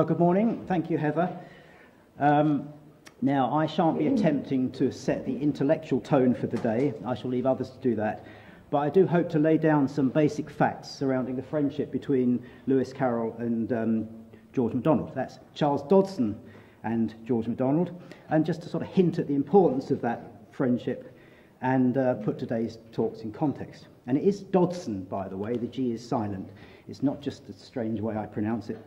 Good morning. Thank you, Heather. Now, I shan't be attempting to set the intellectual tone for the day. I shall leave others to do that. But I do hope to lay down some basic facts surrounding the friendship between Lewis Carroll and George MacDonald. That's Charles Dodson and George MacDonald. And just to sort of hint at the importance of that friendship and put today's talks in context. And it is Dodson, by the way. The G is silent. It's not just a strange way I pronounce it.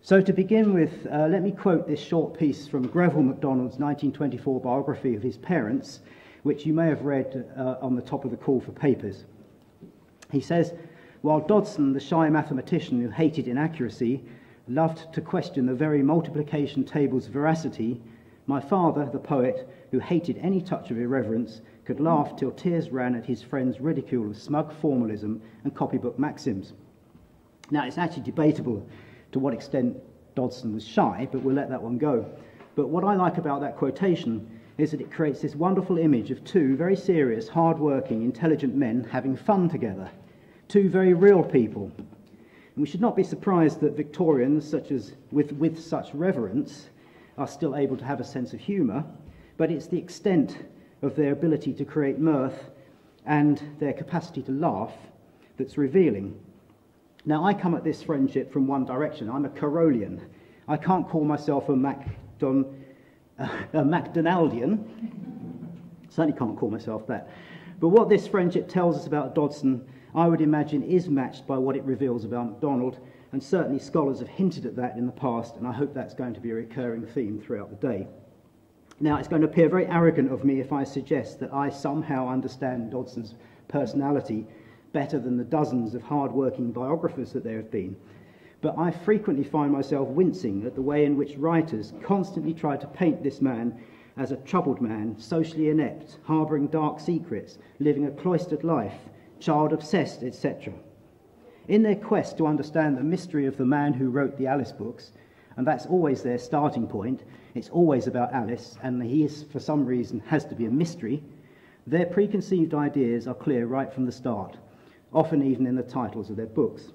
So to begin with, let me quote this short piece from Greville MacDonald's 1924 biography of his parents, which you may have read on the top of the call for papers. He says, while Dodson, the shy mathematician who hated inaccuracy, loved to question the very multiplication table's veracity, my father, the poet, who hated any touch of irreverence, could laugh till tears ran at his friend's ridicule of smug formalism and copybook maxims. Now, it's actually debatable to what extent Dodson was shy, but we'll let that one go. But what I like about that quotation is that it creates this wonderful image of two very serious, hard-working, intelligent men having fun together. Two very real people. And we should not be surprised that Victorians, such as with such reverence, are still able to have a sense of humour, but it's the extent of their ability to create mirth and their capacity to laugh that's revealing. Now, I come at this friendship from one direction. I'm a Carrollian. I can't call myself a MacDonaldian. Certainly can't call myself that. But what this friendship tells us about Dodson, I would imagine, is matched by what it reveals about MacDonald, and certainly scholars have hinted at that in the past, and I hope that's going to be a recurring theme throughout the day. Now, it's going to appear very arrogant of me if I suggest that I somehow understand Dodson's personality better than the dozens of hard-working biographers that there have been. But I frequently find myself wincing at the way in which writers constantly try to paint this man as a troubled man, socially inept, harbouring dark secrets, living a cloistered life, child-obsessed, etc. In their quest to understand the mystery of the man who wrote the Alice books, and that's always their starting point, it's always about Alice, and he is, for some reason, has to be a mystery, their preconceived ideas are clear right from the start, often even in the titles of their books.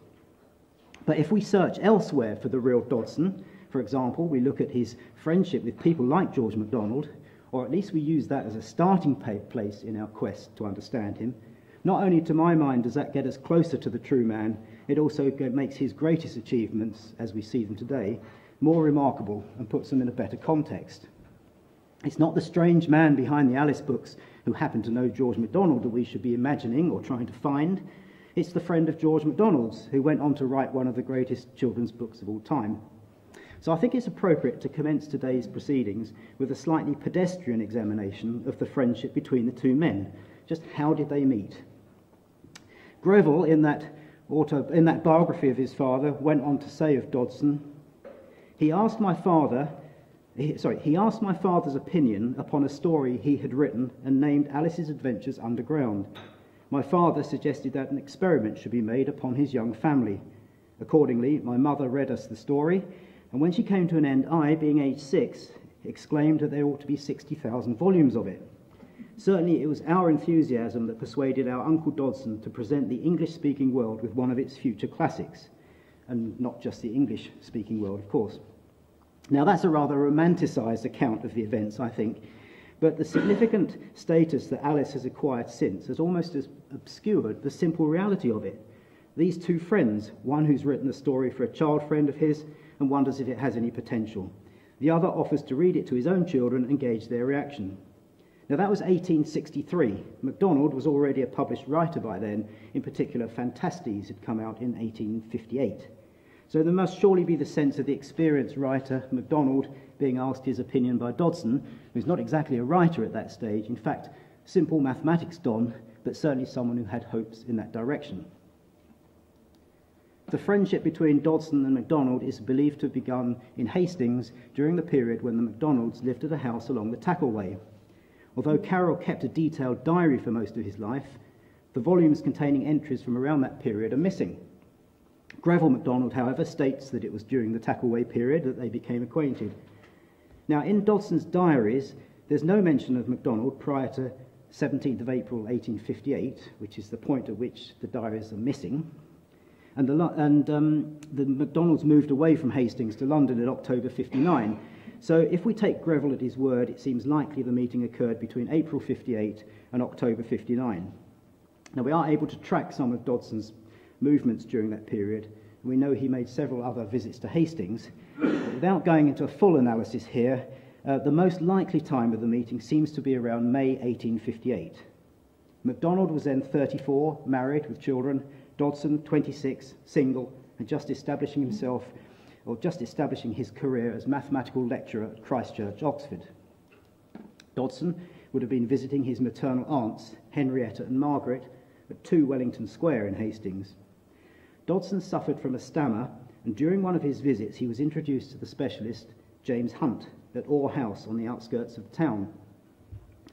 But if we search elsewhere for the real Dodson, for example, we look at his friendship with people like George MacDonald, or at least we use that as a starting place in our quest to understand him, not only to my mind does that get us closer to the true man, it also makes his greatest achievements, as we see them today, more remarkable and puts them in a better context. It's not the strange man behind the Alice books who happened to know George MacDonald that we should be imagining or trying to find. It's the friend of George MacDonald's who went on to write one of the greatest children's books of all time. So I think it's appropriate to commence today's proceedings with a slightly pedestrian examination of the friendship between the two men. Just how did they meet? Greville, in that biography of his father, went on to say of Dodson, he asked my father's opinion upon a story he had written and named Alice's Adventures Underground. My father suggested that an experiment should be made upon his young family. Accordingly, my mother read us the story, and when she came to an end, I, being aged 6, exclaimed that there ought to be 60,000 volumes of it. Certainly it was our enthusiasm that persuaded our Uncle Dodson to present the English-speaking world with one of its future classics, and not just the English-speaking world, of course. Now, that's a rather romanticised account of the events, I think, but the significant status that Alice has acquired since has almost obscured the simple reality of it. These two friends, one who's written a story for a child friend of his and wonders if it has any potential. The other offers to read it to his own children and gauge their reaction. Now, that was 1863. MacDonald was already a published writer by then. In particular, Fantastes had come out in 1858. So there must surely be the sense of the experienced writer, MacDonald, being asked his opinion by Dodson, who's not exactly a writer at that stage, in fact, simple mathematics don, but certainly someone who had hopes in that direction. The friendship between Dodson and MacDonald is believed to have begun in Hastings during the period when the MacDonalds lived at a house along the Tackleway. Although Carroll kept a detailed diary for most of his life, the volumes containing entries from around that period are missing. Greville MacDonald, however, states that it was during the Tackleway period that they became acquainted. Now, in Dodson's diaries, there's no mention of MacDonald prior to 17th of April 1858, which is the point at which the diaries are missing. And the MacDonalds moved away from Hastings to London in October 59. So if we take Greville at his word, it seems likely the meeting occurred between April 58 and October 59. Now, we are able to track some of Dodson's movements during that period. We know he made several other visits to Hastings. Without going into a full analysis here, the most likely time of the meeting seems to be around May 1858. MacDonald was then 34, married with children. Dodson, 26, single, and just establishing his career as mathematical lecturer at Christ Church, Oxford. Dodson would have been visiting his maternal aunts, Henrietta and Margaret, at 2 Wellington Square in Hastings. Dodson suffered from a stammer, and during one of his visits he was introduced to the specialist James Hunt at Orr House on the outskirts of the town.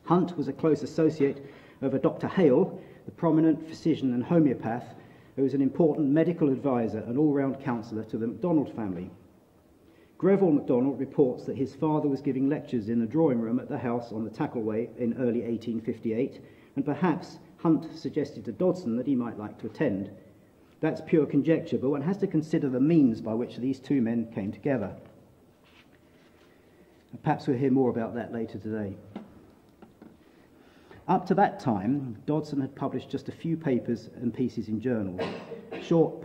Hunt was a close associate of a Dr. Hale, the prominent physician and homeopath, who was an important medical advisor and all-round counsellor to the MacDonald family. Greville MacDonald reports that his father was giving lectures in the drawing room at the house on the Tackleway in early 1858, and perhaps Hunt suggested to Dodson that he might like to attend. That's pure conjecture, but one has to consider the means by which these two men came together. And perhaps we'll hear more about that later today. Up to that time, Dodson had published just a few papers and pieces in journals, short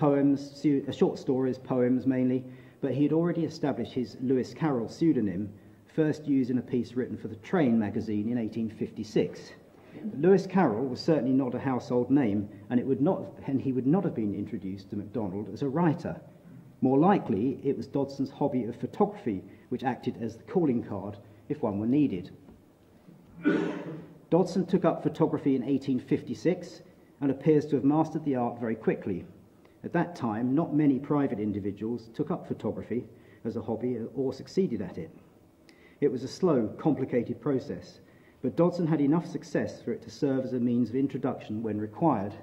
stories, poems mainly, but he had already established his Lewis Carroll pseudonym, first used in a piece written for the Train magazine in 1856. Lewis Carroll was certainly not a household name, and he would not have been introduced to MacDonald as a writer. More likely, it was Dodson's hobby of photography which acted as the calling card if one were needed. Dodson took up photography in 1856 and appears to have mastered the art very quickly. At that time, not many private individuals took up photography as a hobby or succeeded at it. It was a slow, complicated process, but Dodson had enough success for it to serve as a means of introduction when required.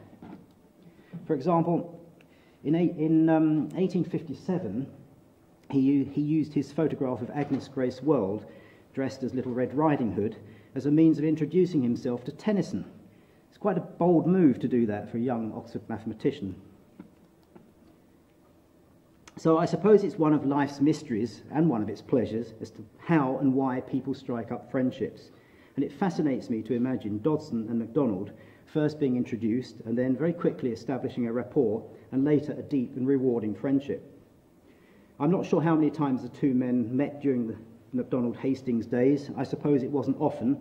For example, in 1857, he used his photograph of Agnes Grace World, dressed as Little Red Riding Hood, as a means of introducing himself to Tennyson. It's quite a bold move to do that for a young Oxford mathematician. So I suppose it's one of life's mysteries and one of its pleasures as to how and why people strike up friendships. And it fascinates me to imagine Dodson and MacDonald first being introduced and then very quickly establishing a rapport and later a deep and rewarding friendship. I'm not sure how many times the two men met during the MacDonald-Hastings days. I suppose it wasn't often,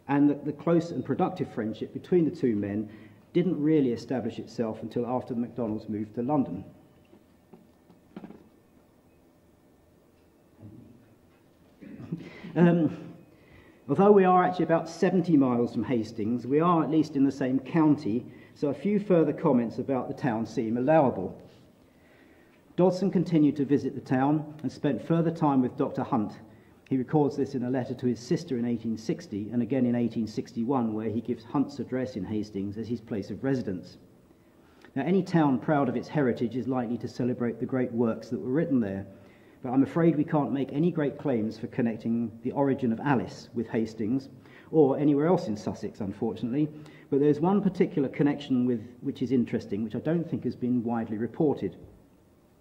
and the close and productive friendship between the two men didn't really establish itself until after the MacDonalds moved to London. Although we are actually about 70 miles from Hastings, we are at least in the same county, so a few further comments about the town seem allowable. Dodson continued to visit the town and spent further time with Dr. Hunt. He records this in a letter to his sister in 1860 and again in 1861, where he gives Hunt's address in Hastings as his place of residence. Now, any town proud of its heritage is likely to celebrate the great works that were written there, but I'm afraid we can't make any great claims for connecting the origin of Alice with Hastings or anywhere else in Sussex, unfortunately. But there's one particular connection which is interesting, which I don't think has been widely reported.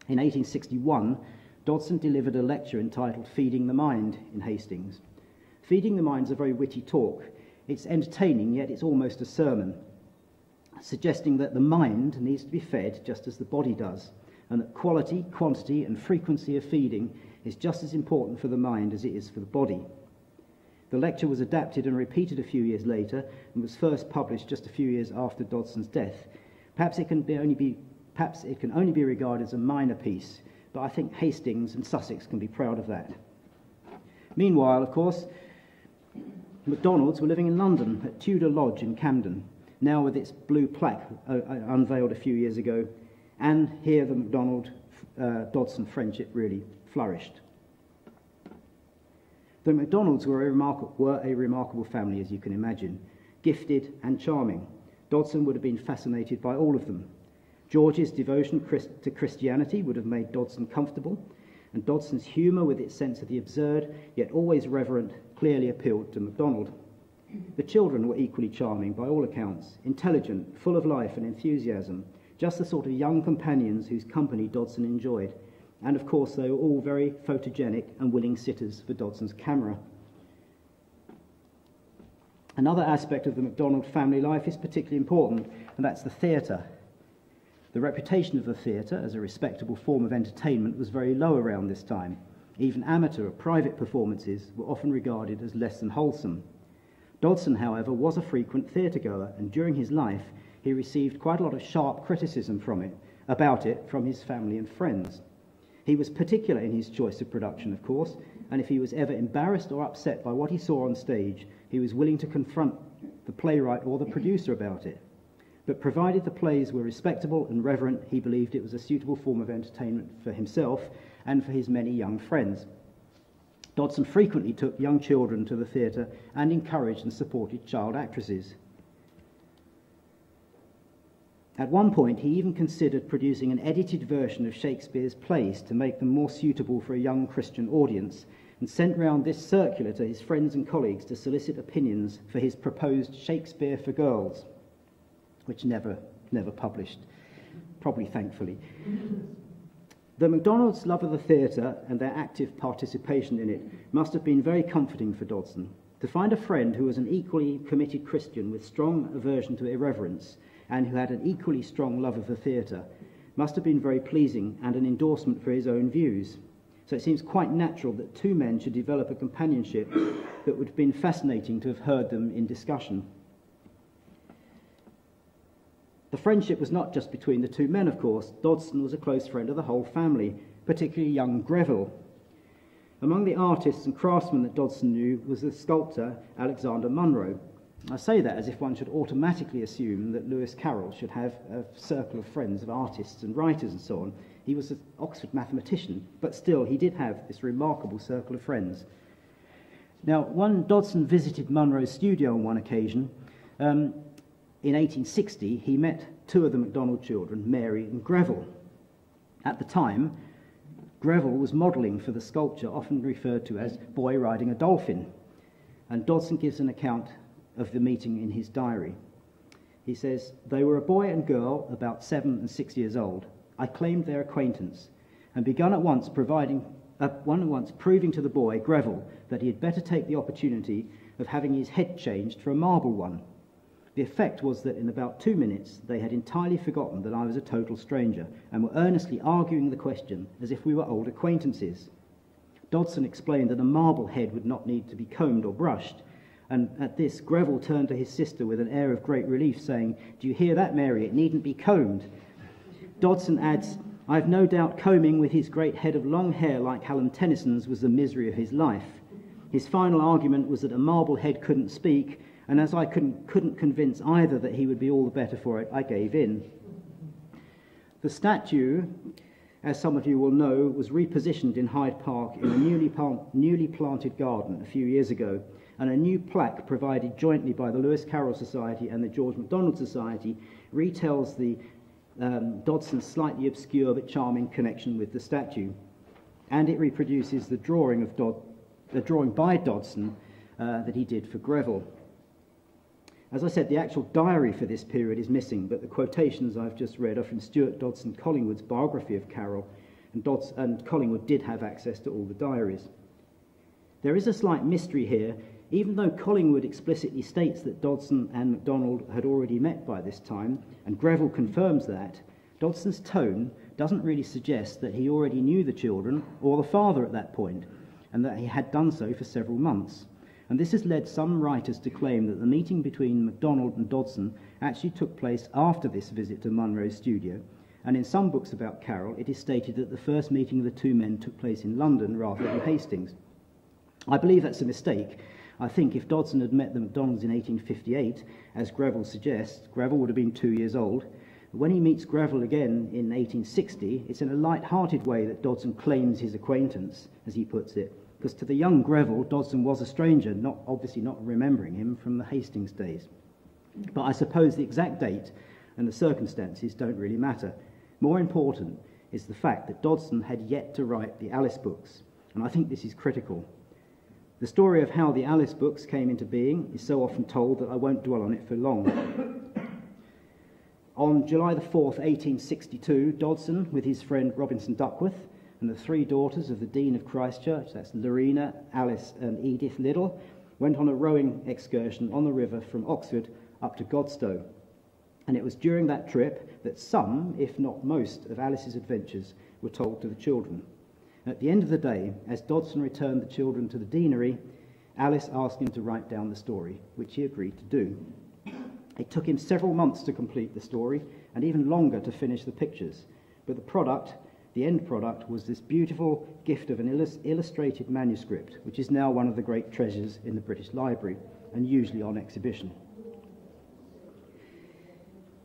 In 1861, Dodson delivered a lecture entitled Feeding the Mind in Hastings. Feeding the Mind's a very witty talk. It's entertaining, yet it's almost a sermon, suggesting that the mind needs to be fed just as the body does, and that quality, quantity, and frequency of feeding is just as important for the mind as it is for the body. The lecture was adapted and repeated a few years later and was first published just a few years after Dodson's death. Perhaps it can only be regarded as a minor piece, but I think Hastings and Sussex can be proud of that. Meanwhile, of course, MacDonalds were living in London at Tudor Lodge in Camden, now with its blue plaque unveiled a few years ago, and here the MacDonald-Dodson friendship really flourished. The MacDonalds were a remarkable family, as you can imagine, gifted and charming. Dodson would have been fascinated by all of them. George's devotion to Christianity would have made Dodson comfortable, and Dodson's humour, with its sense of the absurd, yet always reverent, clearly appealed to MacDonald. The children were equally charming by all accounts, intelligent, full of life and enthusiasm, just the sort of young companions whose company Dodson enjoyed. And of course, they were all very photogenic and willing sitters for Dodson's camera. Another aspect of the MacDonald family life is particularly important, and that's the theatre. The reputation of the theatre as a respectable form of entertainment was very low around this time. Even amateur or private performances were often regarded as less than wholesome. Dodson, however, was a frequent theatre-goer, and during his life he received quite a lot of sharp criticism about it from his family and friends. He was particular in his choice of production, of course, and if he was ever embarrassed or upset by what he saw on stage, he was willing to confront the playwright or the producer about it. But provided the plays were respectable and reverent, he believed it was a suitable form of entertainment for himself and for his many young friends. Dodson frequently took young children to the theatre and encouraged and supported child actresses. At one point, he even considered producing an edited version of Shakespeare's plays to make them more suitable for a young Christian audience, and sent round this circular to his friends and colleagues to solicit opinions for his proposed Shakespeare for Girls, which never published, probably thankfully. The MacDonalds' love of the theatre and their active participation in it must have been very comforting for Dodson. To find a friend who was an equally committed Christian with strong aversion to irreverence and who had an equally strong love of the theatre must have been very pleasing and an endorsement for his own views. So it seems quite natural that two men should develop a companionship that would have been fascinating to have heard them in discussion. The friendship was not just between the two men, of course. Dodson was a close friend of the whole family, particularly young Greville. Among the artists and craftsmen that Dodson knew was the sculptor Alexander Munro. I say that as if one should automatically assume that Lewis Carroll should have a circle of friends of artists and writers and so on. He was an Oxford mathematician, but still he did have this remarkable circle of friends. Now, Dodson visited Munro's studio on one occasion. In 1860, he met two of the MacDonald children, Mary and Greville. At the time, Greville was modelling for the sculpture often referred to as Boy Riding a Dolphin, and Dodson gives an account of the meeting in his diary. He says, "They were a boy and girl about 7 and 6 years old. I claimed their acquaintance and began at once proving to the boy, Greville, that he had better take the opportunity of having his head changed for a marble one. The effect was that in about 2 minutes they had entirely forgotten that I was a total stranger and were earnestly arguing the question as if we were old acquaintances." Dodson explained that a marble head would not need to be combed or brushed, and at this Greville turned to his sister with an air of great relief, saying, "Do you hear that, Mary? It needn't be combed." Dodson adds, "I've no doubt combing with his great head of long hair like Hallam Tennyson's was the misery of his life. His final argument was that a marble head couldn't speak, and as I couldn't convince either that he would be all the better for it, I gave in." The statue, as some of you will know, was repositioned in Hyde Park in a newly planted garden a few years ago, and a new plaque provided jointly by the Lewis Carroll Society and the George MacDonald Society retells the Dodson's slightly obscure but charming connection with the statue, and it reproduces the drawing by Dodson that he did for Greville. As I said, the actual diary for this period is missing, but the quotations I've just read are from Stuart Dodson Collingwood's biography of Carroll, and Collingwood did have access to all the diaries. There is a slight mystery here. Even though Collingwood explicitly states that Dodson and MacDonald had already met by this time, and Greville confirms that, Dodson's tone doesn't really suggest that he already knew the children or the father at that point, and that he had done so for several months. And this has led some writers to claim that the meeting between MacDonald and Dodson actually took place after this visit to Munro's studio, and in some books about Carroll it is stated that the first meeting of the two men took place in London rather than Hastings. I believe that's a mistake. I think if Dodson had met the MacDonalds in 1858, as Greville suggests, Greville would have been 2 years old. When he meets Greville again in 1860, it's in a light-hearted way that Dodson claims his acquaintance, as he puts it, because to the young Greville, Dodson was a stranger, obviously not remembering him from the Hastings days. But I suppose the exact date and the circumstances don't really matter. More important is the fact that Dodson had yet to write the Alice books, and I think this is critical. The story of how the Alice books came into being is so often told that I won't dwell on it for long. On July the 4th, 1862, Dodson, with his friend Robinson Duckworth, and the three daughters of the Dean of Christchurch, that's Lorena, Alice and Edith Liddell, went on a rowing excursion on the river from Oxford up to Godstow. And it was during that trip that some, if not most, of Alice's adventures were told to the children. And at the end of the day, as Dodson returned the children to the deanery, Alice asked him to write down the story, which he agreed to do. It took him several months to complete the story, and even longer to finish the pictures. But the end product, was this beautiful gift of an illustrated manuscript, which is now one of the great treasures in the British Library, and usually on exhibition.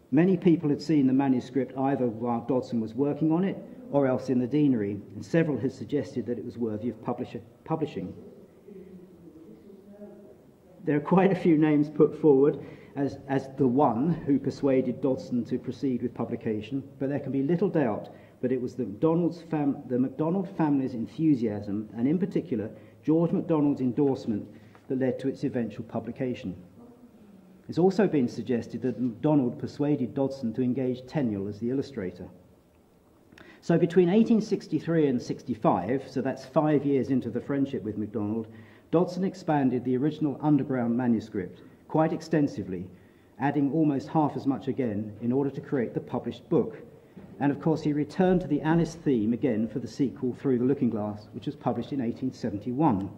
Many people had seen the manuscript either while Dodson was working on it, or else in the deanery, and several had suggested that it was worthy of publishing. There are quite a few names put forward as the one who persuaded Dodson to proceed with publication, but there can be little doubt that it was the MacDonald family's enthusiasm, and in particular George MacDonald's endorsement, that led to its eventual publication. It's also been suggested that MacDonald persuaded Dodson to engage Tenniel as the illustrator. So between 1863 and 65, so that's 5 years into the friendship with MacDonald, Dodson expanded the original underground manuscript quite extensively, adding almost half as much again in order to create the published book. And of course he returned to the Alice theme again for the sequel Through the Looking Glass, which was published in 1871.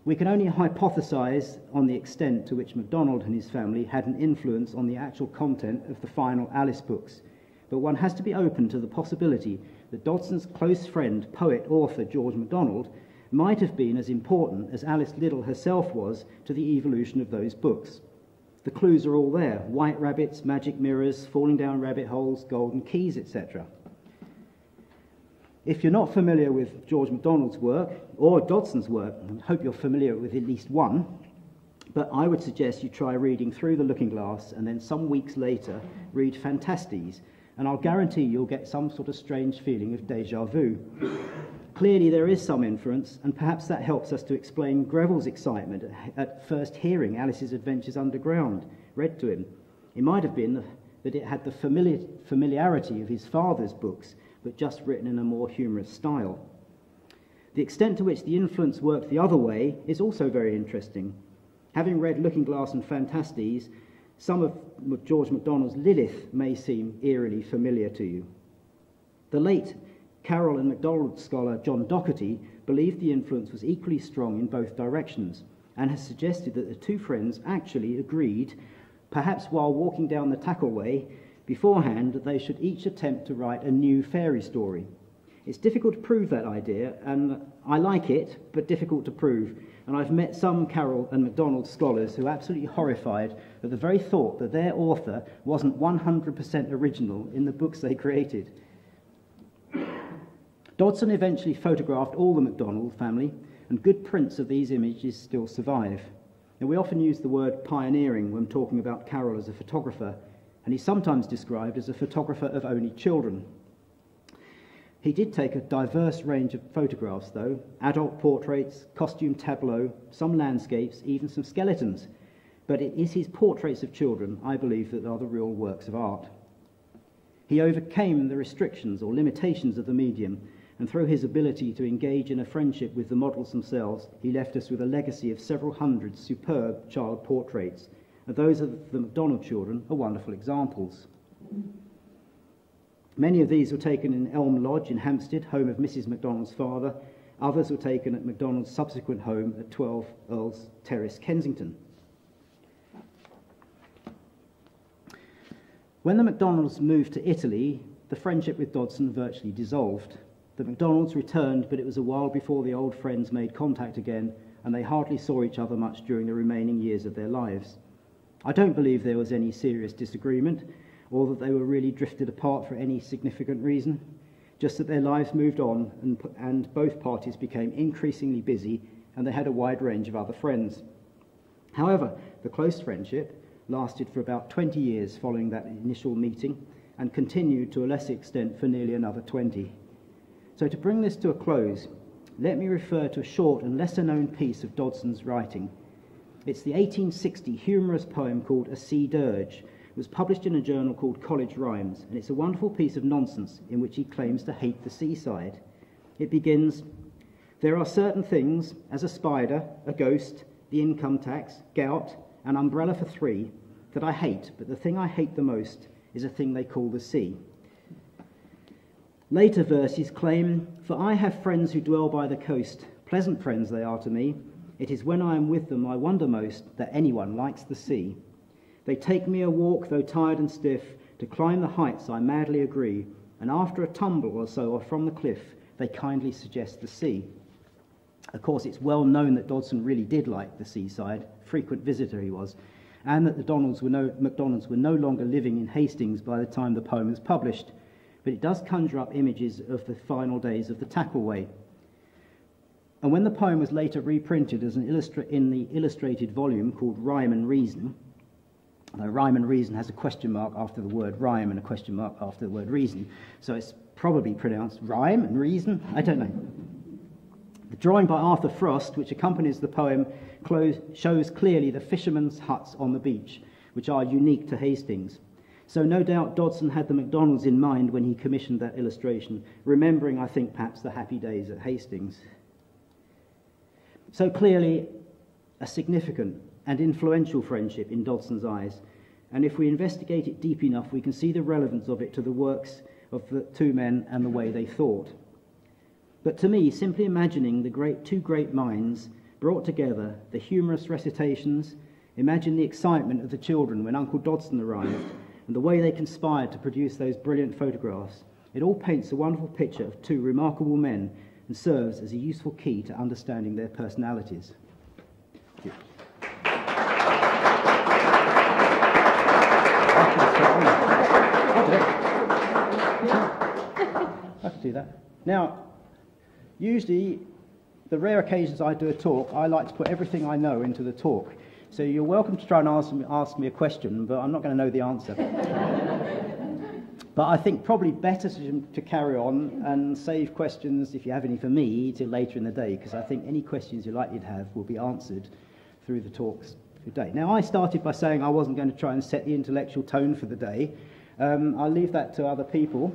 We can only hypothesize on the extent to which MacDonald and his family had an influence on the actual content of the final Alice books, but one has to be open to the possibility that Dodson's close friend, poet, author George MacDonald might have been as important as Alice Liddell herself was to the evolution of those books. The clues are all there: white rabbits, magic mirrors, falling down rabbit holes, golden keys, etc. If you're not familiar with George MacDonald's work, or Dodson's work, I hope you're familiar with at least one, but I would suggest you try reading Through the Looking Glass and then some weeks later read Fantastes, and I'll guarantee you'll get some sort of strange feeling of déjà vu. Clearly there is some inference, and perhaps that helps us to explain Greville's excitement at first hearing Alice's Adventures Underground read to him. It might have been that it had the familiarity of his father's books, but just written in a more humorous style. The extent to which the influence worked the other way is also very interesting. Having read Looking Glass and Fantastes, some of George MacDonald's Lilith may seem eerily familiar to you. The late Carroll and MacDonald scholar John Docherty believed the influence was equally strong in both directions, and has suggested that the two friends actually agreed, perhaps while walking down the Tackleway, beforehand that they should each attempt to write a new fairy story. It's difficult to prove that idea, and I like it, but difficult to prove. And I've met some Carroll and MacDonald scholars who are absolutely horrified at the very thought that their author wasn't 100% original in the books they created. Dodson eventually photographed all the MacDonald family, and good prints of these images still survive. Now, we often use the word pioneering when talking about Carroll as a photographer, and he's sometimes described as a photographer of only children. He did take a diverse range of photographs, though: adult portraits, costume tableau, some landscapes, even some skeletons. But it is his portraits of children, I believe, that are the real works of art. He overcame the restrictions or limitations of the medium, and through his ability to engage in a friendship with the models themselves, he left us with a legacy of several hundred superb child portraits, and those of the MacDonald children are wonderful examples. Many of these were taken in Elm Lodge in Hampstead, home of Mrs. MacDonald's father. Others were taken at MacDonald's subsequent home at 12 Earls Terrace, Kensington. When the MacDonalds moved to Italy, the friendship with Dodson virtually dissolved. The MacDonalds returned, but it was a while before the old friends made contact again, and they hardly saw each other much during the remaining years of their lives. I don't believe there was any serious disagreement, or that they were really drifted apart for any significant reason, just that their lives moved on, and both parties became increasingly busy, and they had a wide range of other friends. However, the close friendship lasted for about 20 years following that initial meeting, and continued to a lesser extent for nearly another 20. So to bring this to a close, let me refer to a short and lesser-known piece of Dodson's writing. It's the 1860 humorous poem called A Sea Dirge, It was published in a journal called College Rhymes, and it's a wonderful piece of nonsense in which he claims to hate the seaside. It begins, "There are certain things, as a spider, a ghost, the income tax, gout, an umbrella for three, that I hate, but the thing I hate the most is a thing they call the sea." Later verses claim, "For I have friends who dwell by the coast, pleasant friends they are to me. It is when I am with them I wonder most that anyone likes the sea. They take me a walk, though tired and stiff, to climb the heights I madly agree, and after a tumble or so off from the cliff, they kindly suggest the sea." Of course, it's well known that Dodson really did like the seaside, frequent visitor he was, and that the MacDonalds were no longer living in Hastings by the time the poem was published, but it does conjure up images of the final days of the Tackleway. And when the poem was later reprinted as in the illustrated volume called Rhyme and Reason, though Rhyme and Reason has a question mark after the word rhyme and a question mark after the word reason, so it's probably pronounced rhyme and reason, I don't know. The drawing by Arthur Frost, which accompanies the poem, shows clearly the fishermen's huts on the beach, which are unique to Hastings. So no doubt Dodson had the MacDonalds in mind when he commissioned that illustration, remembering, I think, perhaps the happy days at Hastings. So clearly a significant and influential friendship in Dodson's eyes, and if we investigate it deep enough, we can see the relevance of it to the works of the two men and the way they thought. But to me, simply imagining the two great minds brought together, the humorous recitations, imagine the excitement of the children when Uncle Dodson arrived, and the way they conspired to produce those brilliant photographs, it all paints a wonderful picture of two remarkable men and serves as a useful key to understanding their personalities. Thank you. I can do that. Now, usually, the rare occasions I do a talk, I like to put everything I know into the talk. So you're welcome to try and ask me a question, but I'm not going to know the answer. But I think probably better to carry on and save questions, if you have any for me, till later in the day, because I think any questions you're likely to have will be answered through the talks today. Now, I started by saying I wasn't going to try and set the intellectual tone for the day. I'll leave that to other people,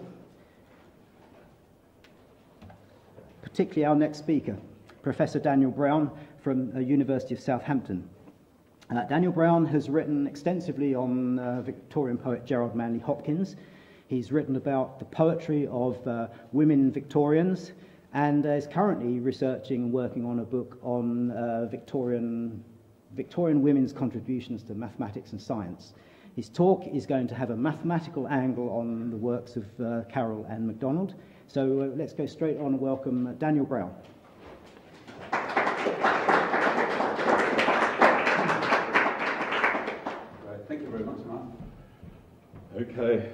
particularly our next speaker, Professor Daniel Brown from the University of Southampton. Daniel Brown has written extensively on Victorian poet Gerald Manley Hopkins. He's written about the poetry of women Victorians, and is currently researching and working on a book on Victorian women's contributions to mathematics and science. His talk is going to have a mathematical angle on the works of Carroll and MacDonald. So let's go straight on and welcome Daniel Brown. Great, thank you very much, Mark. Okay,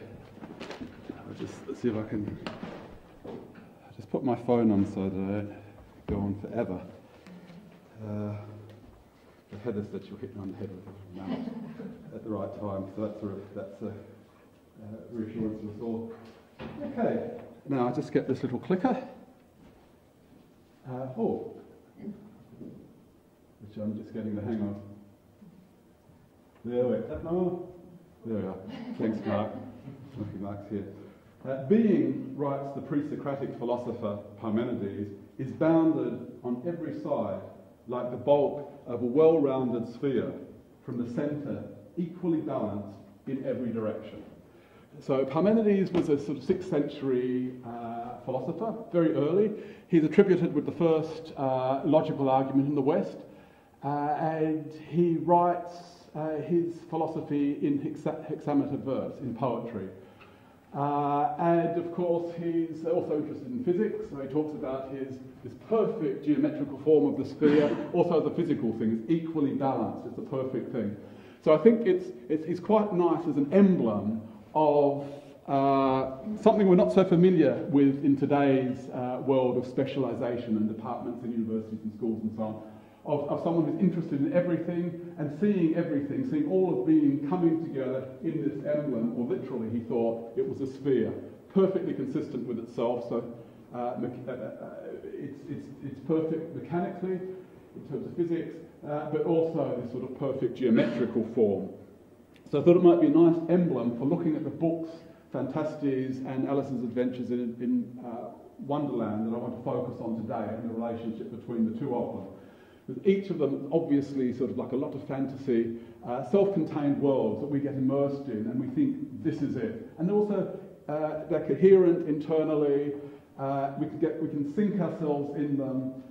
I'll just see if I can just put my phone on so that I don't go on forever. The header said she'll hit me on the head with the mouse at the right time, so that's a reassurance to us all. Okay, now I just get this little clicker. Which I'm just getting the hang of. There we are. Thanks, Mark. Lucky Mark's here. Being, writes the pre-Socratic philosopher Parmenides, is bounded on every side like the bulk of a well-rounded sphere, from the centre equally balanced in every direction. So Parmenides was a sort of 6th century philosopher, very early. He's attributed with the first logical argument in the West, and he writes his philosophy in hexameter verse, in poetry. And of course he's also interested in physics, so he talks about this perfect geometrical form of the sphere, also the physical thing, it's equally balanced, it's a perfect thing. So I think it's quite nice as an emblem of something we're not so familiar with in today's world of specialisation and departments in universities and schools and so on, of someone who's interested in everything and seeing everything, seeing all of being coming together in this emblem, or literally he thought it was a sphere, perfectly consistent with itself, so it's perfect mechanically in terms of physics, but also this sort of perfect geometrical form. So I thought it might be a nice emblem for looking at the books, Fantastes and Alice's Adventures in Wonderland, that I want to focus on today, and the relationship between the two of them. With each of them obviously sort of like a lot of fantasy, self-contained worlds that we get immersed in, and we think this is it. And also they're coherent internally. We can sink ourselves in them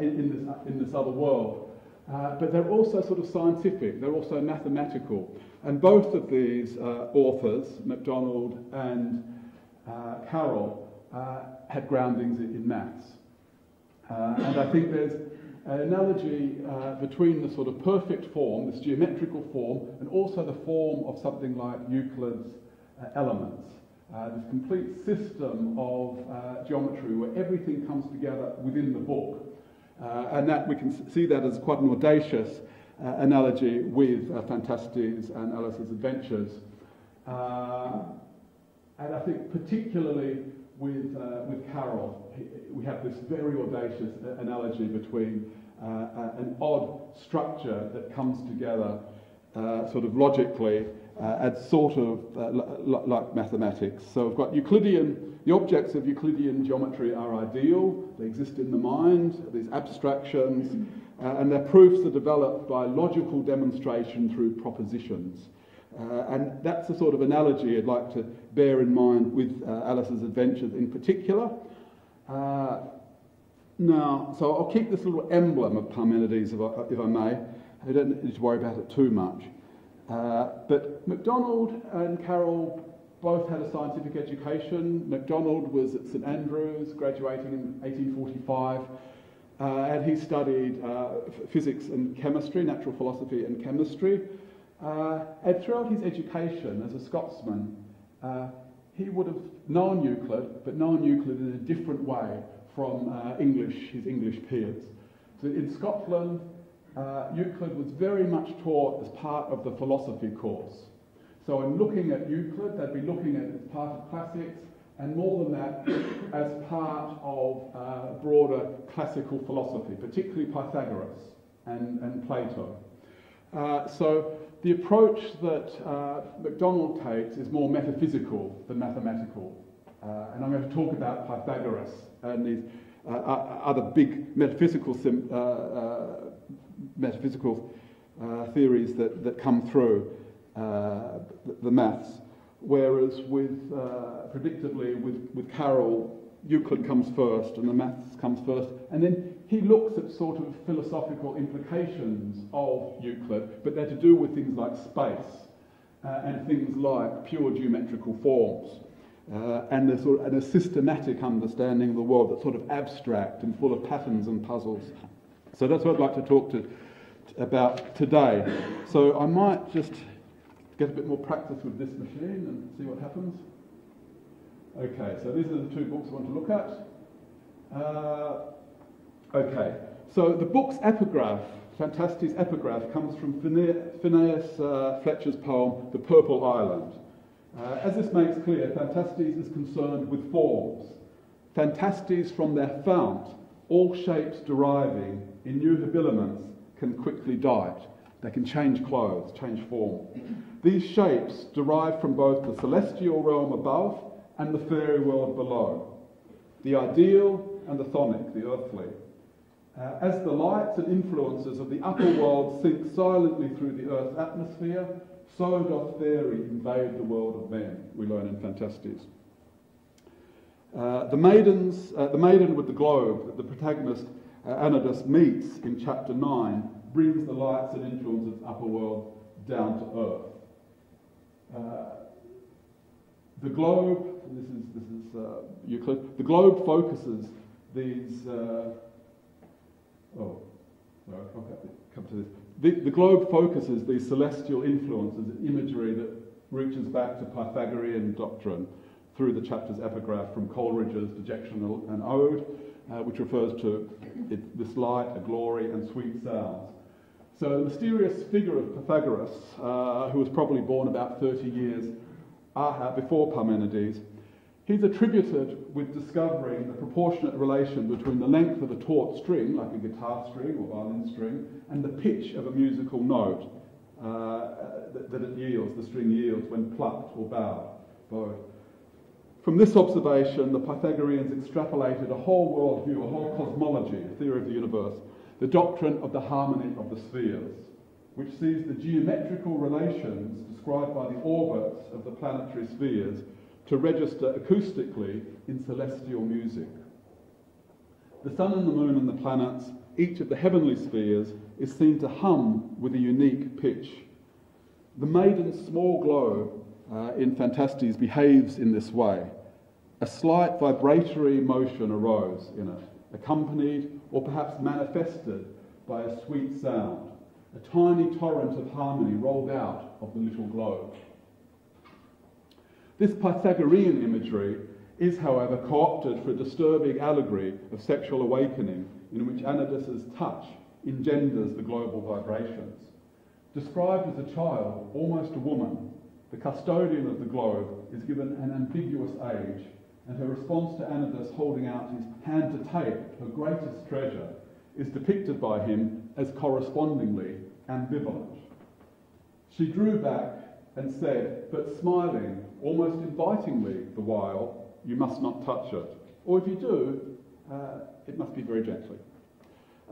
in this other world. But they're also sort of scientific. They're also mathematical. And both of these authors, MacDonald and Carroll, had groundings in maths. And I think there's an analogy between the sort of perfect form, this geometrical form, and also the form of something like Euclid's elements. This complete system of geometry where everything comes together within the book. And that we can see that as quite an audacious analogy with Fantastes and Alice's Adventures. And I think particularly with Carroll, we have this very audacious analogy between an odd structure that comes together sort of logically and sort of like mathematics. So we've got Euclidean, the objects of Euclidean geometry are ideal, they exist in the mind, these abstractions, and their proofs are developed by logical demonstration through propositions. And that's the sort of analogy I'd like to bear in mind with Alice's Adventures in particular. Now, so I'll keep this little emblem of Parmenides, if I may. I don't need to worry about it too much. But MacDonald and Carroll both had a scientific education. MacDonald was at St Andrews, graduating in 1845, and he studied physics and chemistry, natural philosophy and chemistry. And throughout his education as a Scotsman, he would have known Euclid, but known Euclid in a different way from his English peers. So in Scotland, Euclid was very much taught as part of the philosophy course. So in looking at Euclid, they'd be looking at it as part of classics, and more than that, as part of broader classical philosophy, particularly Pythagoras and Plato. So the approach that MacDonald takes is more metaphysical than mathematical. And I'm going to talk about Pythagoras and these other big metaphysical theories that come through the maths. Whereas predictably with Carroll, Euclid comes first and the maths comes first, and then he looks at sort of philosophical implications of Euclid, but they're to do with things like space and things like pure geometrical forms and a systematic understanding of the world that's sort of abstract and full of patterns and puzzles. So that's what I'd like to talk about today. So I might just get a bit more practice with this machine and see what happens. Okay, so these are the two books I want to look at. Okay, so the book's epigraph, Fantastes' epigraph, comes from Phineas Fletcher's poem, The Purple Island. As this makes clear, Fantastes is concerned with forms. Fantastes from their fount, all shapes deriving in new habiliments, can quickly diet. They can change clothes, change form. These shapes derive from both the celestial realm above and the fairy world below, the ideal and the chthonic, the earthly. As the lights and influences of the upper world sink silently through the earth's atmosphere, so doth fairy invade the world of men, we learn in Fantastes. The maiden with the globe that the protagonist Anodus meets in chapter 9 brings the lights and influences of the upper world down to earth. The globe, this is Euclid. The globe focuses these. I'll come to this. The globe focuses these celestial influences, imagery that reaches back to Pythagorean doctrine through the chapter's epigraph from Coleridge's Dejection and Ode, which refers to this light, a glory, and sweet sounds. So the mysterious figure of Pythagoras, who was probably born about 30 years before Parmenides, he's attributed with discovering the proportionate relation between the length of a taut string, like a guitar string or violin string, and the pitch of a musical note. that it yields, the string yields when plucked or bowed. From this observation, the Pythagoreans extrapolated a whole worldview, a whole cosmology, a theory of the universe, the doctrine of the harmony of the spheres, which sees the geometrical relations described by the orbits of the planetary spheres to register acoustically in celestial music. The sun and the moon and the planets, each of the heavenly spheres, is seen to hum with a unique pitch. The maiden's small globe in Phantastes behaves in this way. A slight vibratory motion arose in it, accompanied or perhaps manifested by a sweet sound. A tiny torrent of harmony rolled out of the little globe. This Pythagorean imagery is, however, co-opted for a disturbing allegory of sexual awakening in which Anodys's touch engenders the global vibrations. Described as a child, almost a woman, the custodian of the globe is given an ambiguous age, and her response to Anodys holding out his hand to take her greatest treasure is depicted by him as correspondingly ambivalent. She drew back and said, but smiling, almost invitingly the while, "You must not touch it. Or if you do, it must be very gently."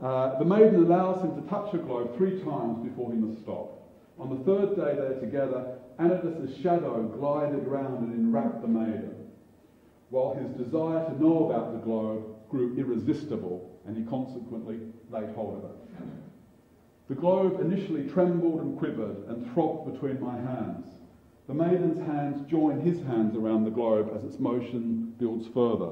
The maiden allows him to touch her globe 3 times before he must stop. On the 3rd day they are together, Anodys's shadow glided round and enwrapped the maiden, while his desire to know about the globe grew irresistible, and he consequently laid hold of it. The globe initially trembled and quivered and throbbed between my hands. The maiden's hands join his hands around the globe as its motion builds further.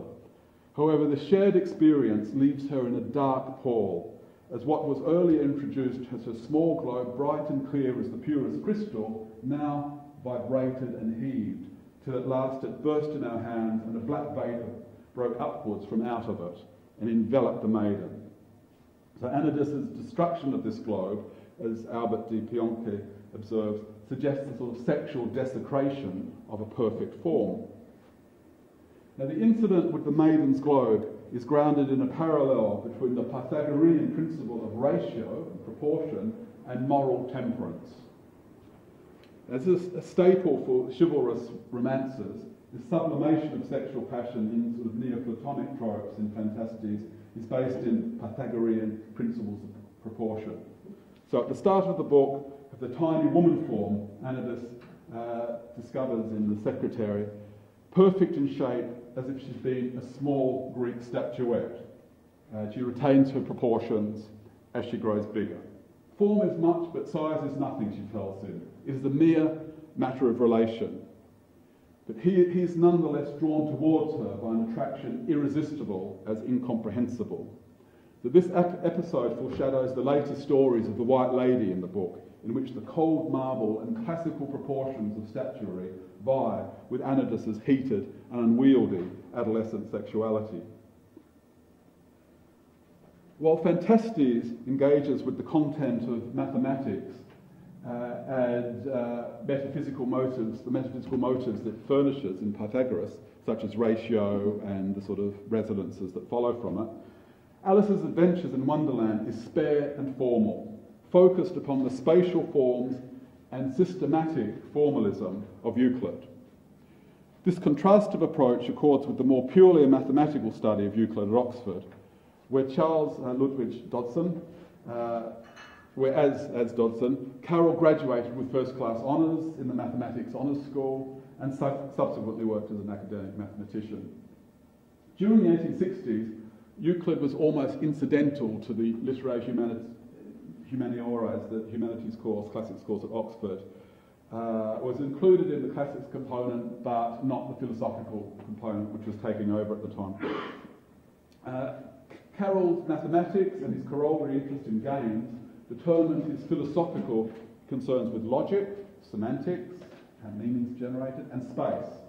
However, the shared experience leaves her in a dark pall, as what was earlier introduced as her small globe, bright and clear as the purest crystal, now vibrated and heaved, till at last it burst in our hands and a black vapour broke upwards from out of it and enveloped the maiden. So Anodys's destruction of this globe, as Albert de Pionque observes, suggests a sort of sexual desecration of a perfect form. Now the incident with the maiden's globe is grounded in a parallel between the Pythagorean principle of ratio, proportion, and moral temperance. As a staple for chivalrous romances, the sublimation of sexual passion in sort of Neoplatonic tropes in Phantastes is based in Pythagorean principles of proportion. So at the start of the book, of the tiny woman form Anodys discovers in the secretary, perfect in shape as if she's been a small Greek statuette. She retains her proportions as she grows bigger. Form is much, but size is nothing, she tells him. It is a mere matter of relation. But he is nonetheless drawn towards her by an attraction irresistible as incomprehensible. So this episode foreshadows the later stories of the White Lady in the book, in which the cold marble and classical proportions of statuary vie with Anodys's heated and unwieldy adolescent sexuality. While Phantastes engages with the content of mathematics and metaphysical motives, the metaphysical motives that it furnishes in Pythagoras, such as ratio and the sort of resonances that follow from it, Alice's Adventures in Wonderland is spare and formal, focused upon the spatial forms and systematic formalism of Euclid. This contrastive approach accords with the more purely mathematical study of Euclid at Oxford, where Charles Ludwig Dodson, as Dodson, Carroll graduated with first-class honours in the Mathematics Honours School and subsequently worked as an academic mathematician. During the 1860s, Euclid was almost incidental to the Literae Humaniores, the humanities course, classics course at Oxford. Was included in the classics component, but not the philosophical component, which was taking over at the time. Carroll's mathematics and his corollary interest in games determined his philosophical concerns with logic, semantics, and meanings generated, and space.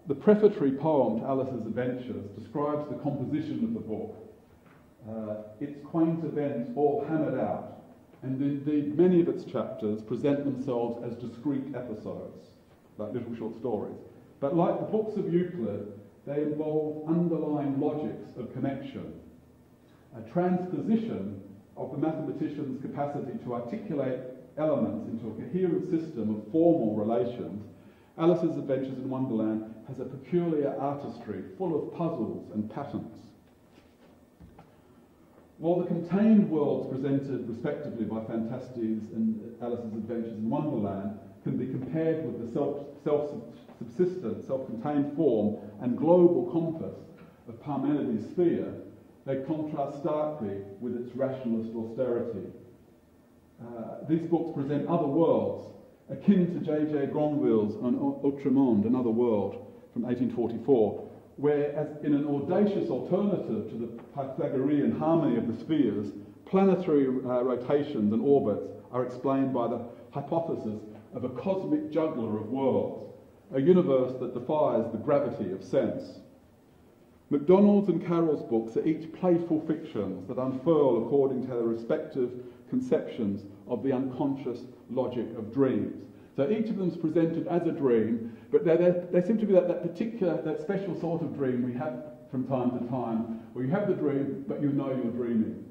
The prefatory poem to Alice's Adventures describes the composition of the book. Its quaint events all hammered out, and indeed many of its chapters present themselves as discrete episodes, like little short stories. But like the books of Euclid, they involve underlying logics of connection, a transposition of the mathematician's capacity to articulate elements into a coherent system of formal relations, Alice's Adventures in Wonderland has a peculiar artistry full of puzzles and patterns. While the contained worlds presented respectively by Fantastes and Alice's Adventures in Wonderland can be compared with the self-subsistent, self-contained form and global compass of Parmenides' sphere, they contrast starkly with its rationalist austerity. These books present other worlds, akin to J.J. Granville's Un Autre Monde, Another World, from 1844, where, as in an audacious alternative to the Pythagorean harmony of the spheres, planetary rotations and orbits are explained by the hypothesis of a cosmic juggler of worlds, a universe that defies the gravity of sense. MacDonald's and Carroll's books are each playful fictions that unfurl according to their respective conceptions of the unconscious logic of dreams. So each of them is presented as a dream, but they seem to be that special sort of dream we have from time to time, where you have the dream, but you know you're dreaming.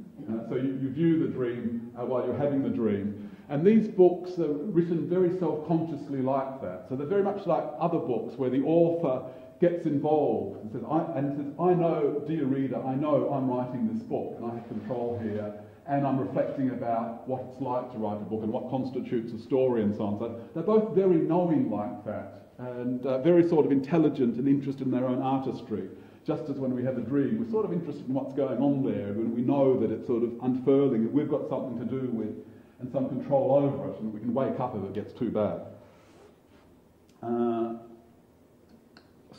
So you view the dream while you're having the dream. And these books are written very self-consciously like that. So they're very much like other books where the author gets involved and says, I know, dear reader, I know I'm writing this book and I have control here, and I'm reflecting about what it's like to write a book and what constitutes a story and so on. So they're both very knowing like that, and very sort of intelligent and interested in their own artistry. Just as when we have a dream, we're sort of interested in what's going on there, and we know that it's sort of unfurling and we've got something to do with and some control over it, and we can wake up if it gets too bad.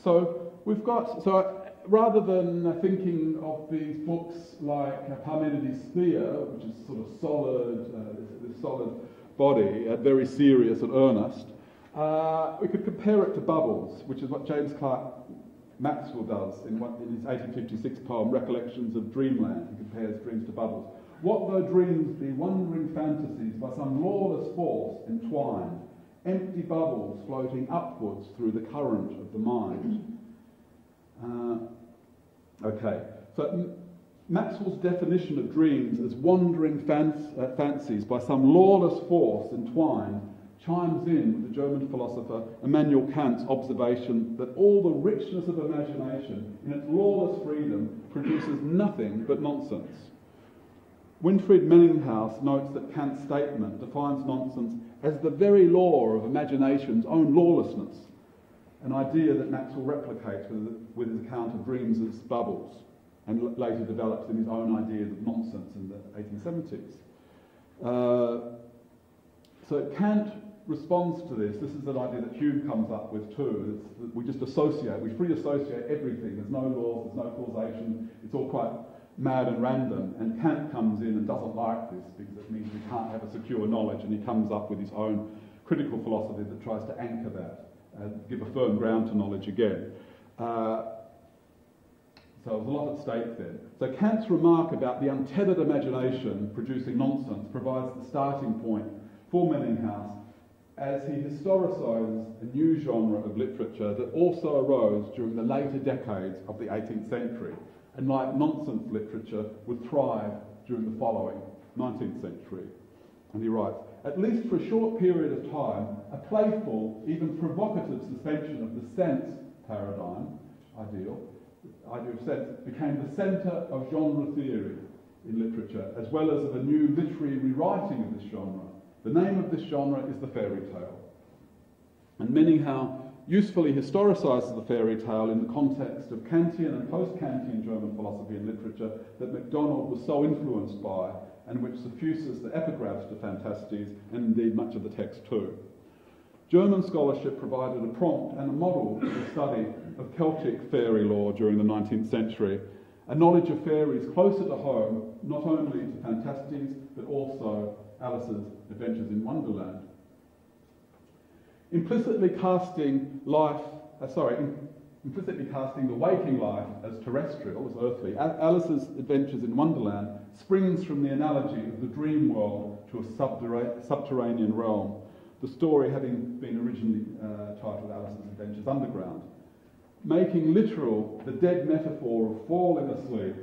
So rather than thinking of these books like Parmenides' Sphere, which is sort of solid, this solid body, very serious and earnest, we could compare it to Bubbles, which is what James Clerk Maxwell does in his 1856 poem, Recollections of Dreamland. He compares dreams to bubbles. What though dreams be wandering fantasies by some lawless force entwined, empty bubbles floating upwards through the current of the mind? So Maxwell's definition of dreams as wandering fancies by some lawless force entwined chimes in with the German philosopher Immanuel Kant's observation that all the richness of imagination in its lawless freedom produces nothing but nonsense. Winfried Menninghaus notes that Kant's statement defines nonsense as the very law of imagination's own lawlessness, an idea that Maxwell replicates with his account of dreams as bubbles, and later develops in his own ideas of nonsense in the 1870s. So Kant responds to this. This is an idea that Hume comes up with too. That we just associate, we free associate everything. There's no law, there's no causation. It's all quite mad and random. And Kant comes in and doesn't like this because it means we can't have a secure knowledge, and he comes up with his own critical philosophy that tries to anchor that, give a firm ground to knowledge again. So there's a lot at stake there. So Kant's remark about the untethered imagination producing nonsense provides the starting point for Menninghaus as he historicises a new genre of literature that also arose during the later decades of the 18th century, and like nonsense literature would thrive during the following 19th century. And he writes, at least for a short period of time, a playful, even provocative suspension of the sense paradigm, idea of sense, became the centre of genre theory in literature, as well as of a new literary rewriting of this genre. The name of this genre is the fairy tale. And Menninghaus usefully historicises the fairy tale in the context of Kantian and post-Kantian German philosophy and literature that MacDonald was so influenced by, and which suffuses the epigraphs to Fantastes and indeed much of the text too. German scholarship provided a prompt and a model for the study of Celtic fairy lore during the 19th century, a knowledge of fairies closer to home, not only to Fantastes, but also Alice's Adventures in Wonderland. Implicitly casting the waking life as terrestrial, as earthly, Alice's Adventures in Wonderland springs from the analogy of the dream world to a subterranean realm, the story having been originally titled Alice's Adventures Underground. Making literal the dead metaphor of falling asleep,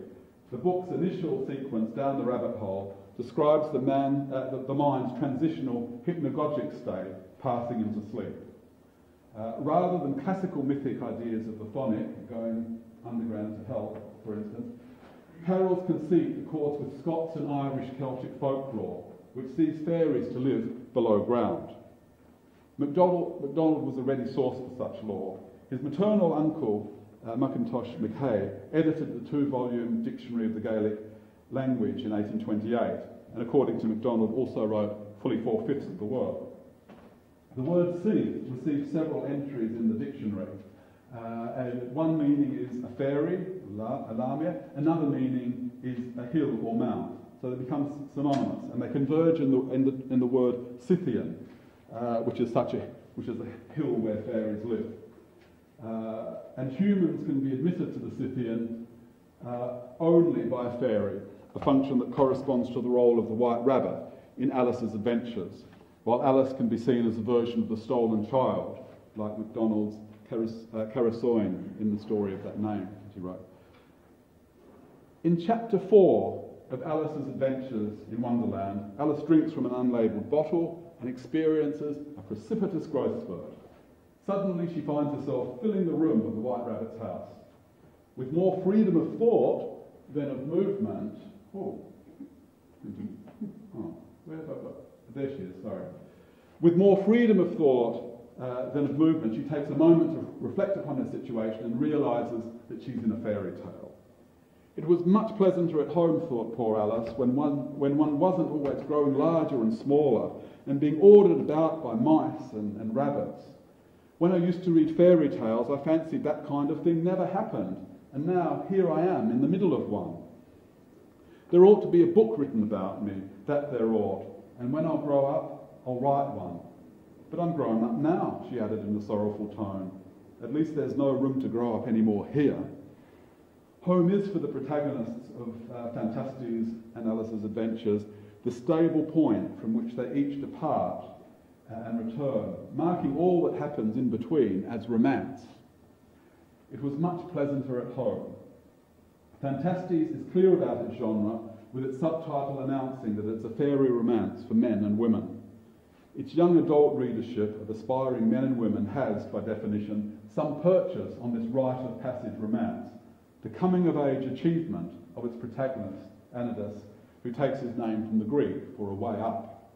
the book's initial sequence down the rabbit hole describes the mind's transitional hypnagogic state, passing into sleep. Rather than classical mythic ideas of the phonic, going underground to hell, for instance, Carroll's conceit accords with Scots and Irish Celtic folklore, which sees fairies to live below ground. MacDonald was a ready source for such lore. His maternal uncle, Mackintosh Mackay, edited the 2-volume Dictionary of the Gaelic Language in 1828, and according to MacDonald also wrote fully 4/5 of the work. The word sea received several entries in the dictionary. And one meaning is a fairy, Lamia, another meaning is a hill or mount. So they become synonymous, and they converge in the word Scythian, which is a hill where fairies live. And humans can be admitted to the Scythian only by a fairy, a function that corresponds to the role of the White Rabbit in Alice's adventures, while Alice can be seen as a version of the stolen child, like MacDonald's Carasoin in the story of that name that he wrote. In chapter 4 of Alice's Adventures in Wonderland, Alice drinks from an unlabelled bottle and experiences a precipitous growth spurt. Suddenly she finds herself filling the room of the White Rabbit's house. With more freedom of thought than of movement... There she is, sorry. With more freedom of thought than of movement, she takes a moment to reflect upon her situation and realises that she's in a fairy tale. It was much pleasanter at home, thought poor Alice, when one wasn't always growing larger and smaller and being ordered about by mice and rabbits. When I used to read fairy tales, I fancied that kind of thing never happened, and now here I am in the middle of one. There ought to be a book written about me, that there ought, and when I grow up, I'll write one. But I'm grown up now, she added in a sorrowful tone. At least there's no room to grow up anymore here. Home is, for the protagonists of Fantastes and Alice's Adventures, the stable point from which they each depart and return, marking all that happens in between as romance. It was much pleasanter at home. Fantastes is clear about its genre, with its subtitle announcing that it's a fairy romance for men and women. Its young adult readership of aspiring men and women has, by definition, some purchase on this rite of passage romance, the coming-of-age achievement of its protagonist, Anidas, who takes his name from the Greek for a way up.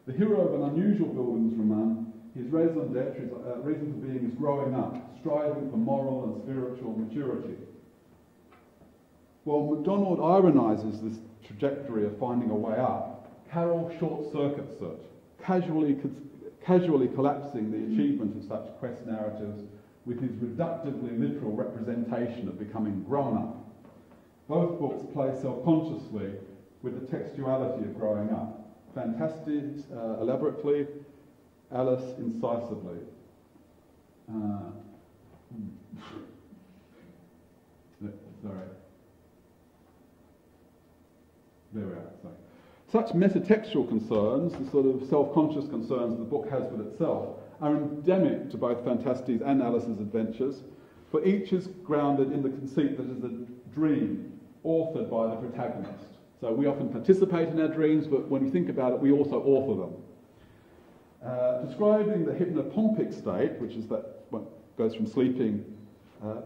The hero of an unusual Bildungsroman, his raison d'etre, reason for being, is growing up, striving for moral and spiritual maturity. While MacDonald ironises this trajectory of finding a way up, Carroll short-circuits it, casually collapsing the achievement of such quest narratives with his reductively literal representation of becoming grown up. Both books play self-consciously with the textuality of growing up. Fantastes elaborately, Alice incisively. Sorry. There we are, sorry. Such metatextual concerns, the sort of self-conscious concerns the book has with itself, are endemic to both Fantastes and Alice's Adventures, for each is grounded in the conceit that is a dream authored by the protagonist. So we often participate in our dreams, but when we think about it, we also author them. Describing the hypnopompic state, which is that what goes from sleeping,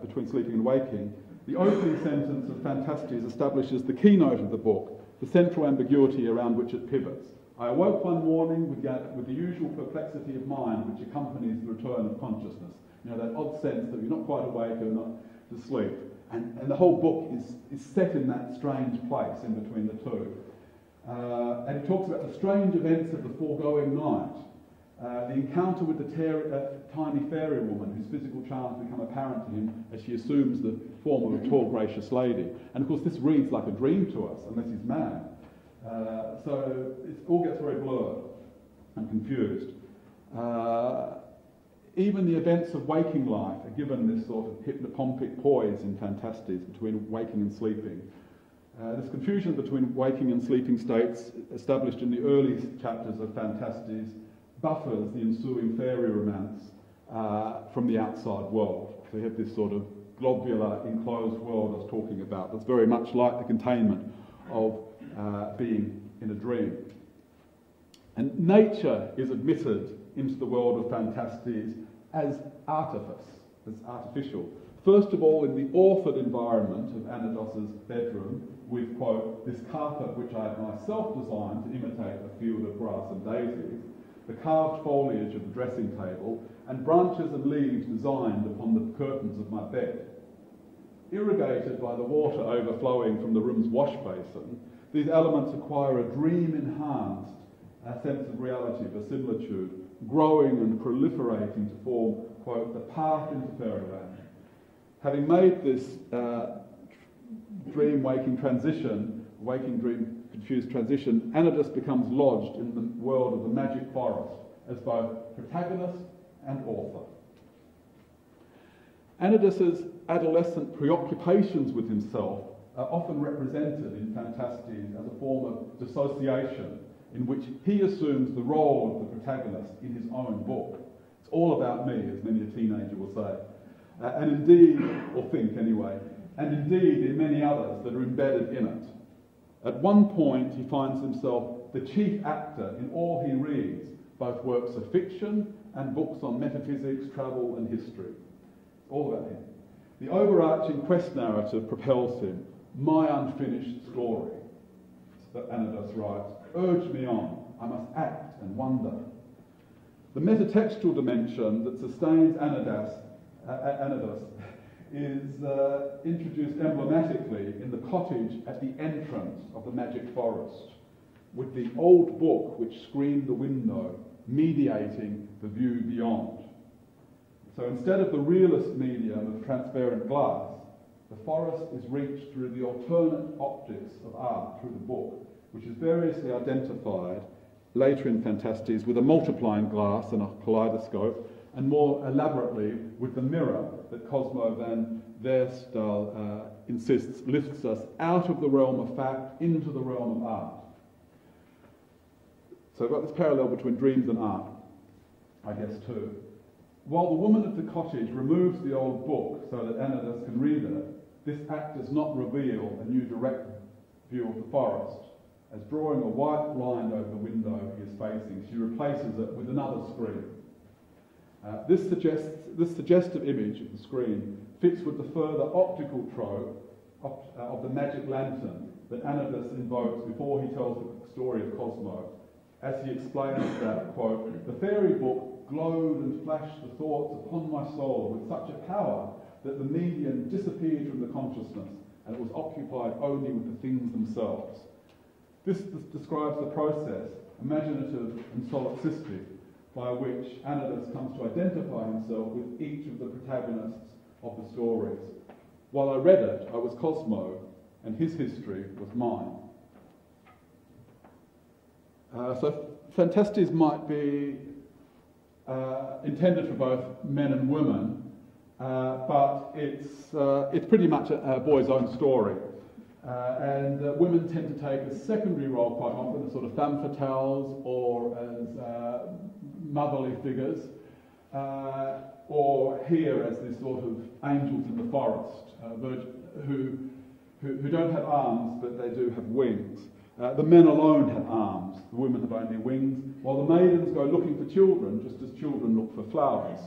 between sleeping and waking, the opening sentence of Fantastes establishes the keynote of the book, the central ambiguity around which it pivots. I awoke one morning with the usual perplexity of mind which accompanies the return of consciousness. You know, that odd sense that you're not quite awake or not asleep. And the whole book is set in that strange place in between the two. And it talks about the strange events of the foregoing night. The encounter with the tiny fairy woman whose physical charms become apparent to him as she assumes the form of a tall, gracious lady. And of course this reads like a dream to us, unless he's mad. So it all gets very blurred and confused. Even the events of waking life are given this sort of hypnopompic poise in Fantastes between waking and sleeping. This confusion between waking and sleeping states, established in the early chapters of Fantastes, buffers the ensuing fairy romance from the outside world. So you have this sort of globular, enclosed world I was talking about that's very much like the containment of being in a dream. And nature is admitted into the world of Phantastes as artifice, as artificial. First of all, in the authored environment of Anados's bedroom, with, quote, this carpet which I had myself designed to imitate a field of grass and daisies, the carved foliage of the dressing table, and branches and leaves designed upon the curtains of my bed. Irrigated by the water overflowing from the room's wash basin, these elements acquire a dream-enhanced sense of reality, verisimilitude, growing and proliferating to form, quote, the path into fairyland. Having made this dream-waking transition, waking-dream-confused transition, Anadus becomes lodged in the world of the magic forest as both protagonist and author. Anadus's adolescent preoccupations with himself are often represented in Phantastes as a form of dissociation in which he assumes the role of the protagonist in his own book. It's all about me, as many a teenager will say. And indeed, or think anyway, and indeed in many others that are embedded in it. At one point, he finds himself the chief actor in all he reads, both works of fiction and books on metaphysics, travel and history. It's all about him. The overarching quest narrative propels him, my unfinished story, that Anados writes, urge me on, I must act and wonder. The metatextual dimension that sustains Anados is introduced emblematically in the cottage at the entrance of the magic forest, with the old book which screened the window, mediating the view beyond. So instead of the realist medium of transparent glass, the forest is reached through the alternate optics of art through the book, which is variously identified later in Phantastes with a multiplying glass and a kaleidoscope, and more elaborately with the mirror that Cosmo van Weerstal insists lifts us out of the realm of fact into the realm of art. So I've got this parallel between dreams and art, I guess, too. While the woman at the cottage removes the old book so that Anados can read it, this act does not reveal a new direct view of the forest. As drawing a white blind over the window he is facing, she replaces it with another screen. This suggestive image of the screen fits with the further optical trope of the magic lantern that Anados invokes before he tells the story of Cosmo, as he explains that, quote, the fairy book glowed and flashed the thoughts upon my soul with such a power that the medium disappeared from the consciousness and it was occupied only with the things themselves. This describes the process, imaginative and solipsistic, by which Anados comes to identify himself with each of the protagonists of the stories. While I read it, I was Cosmo, and his history was mine. So Phantastes might be intended for both men and women, but it's pretty much a boy's own story. And women tend to take a secondary role quite often as sort of femme fatales or as motherly figures, or here as this sort of angels in the forest who don't have arms but they do have wings. The men alone have arms, the women have only wings, while the maidens go looking for children just as children look for flowers.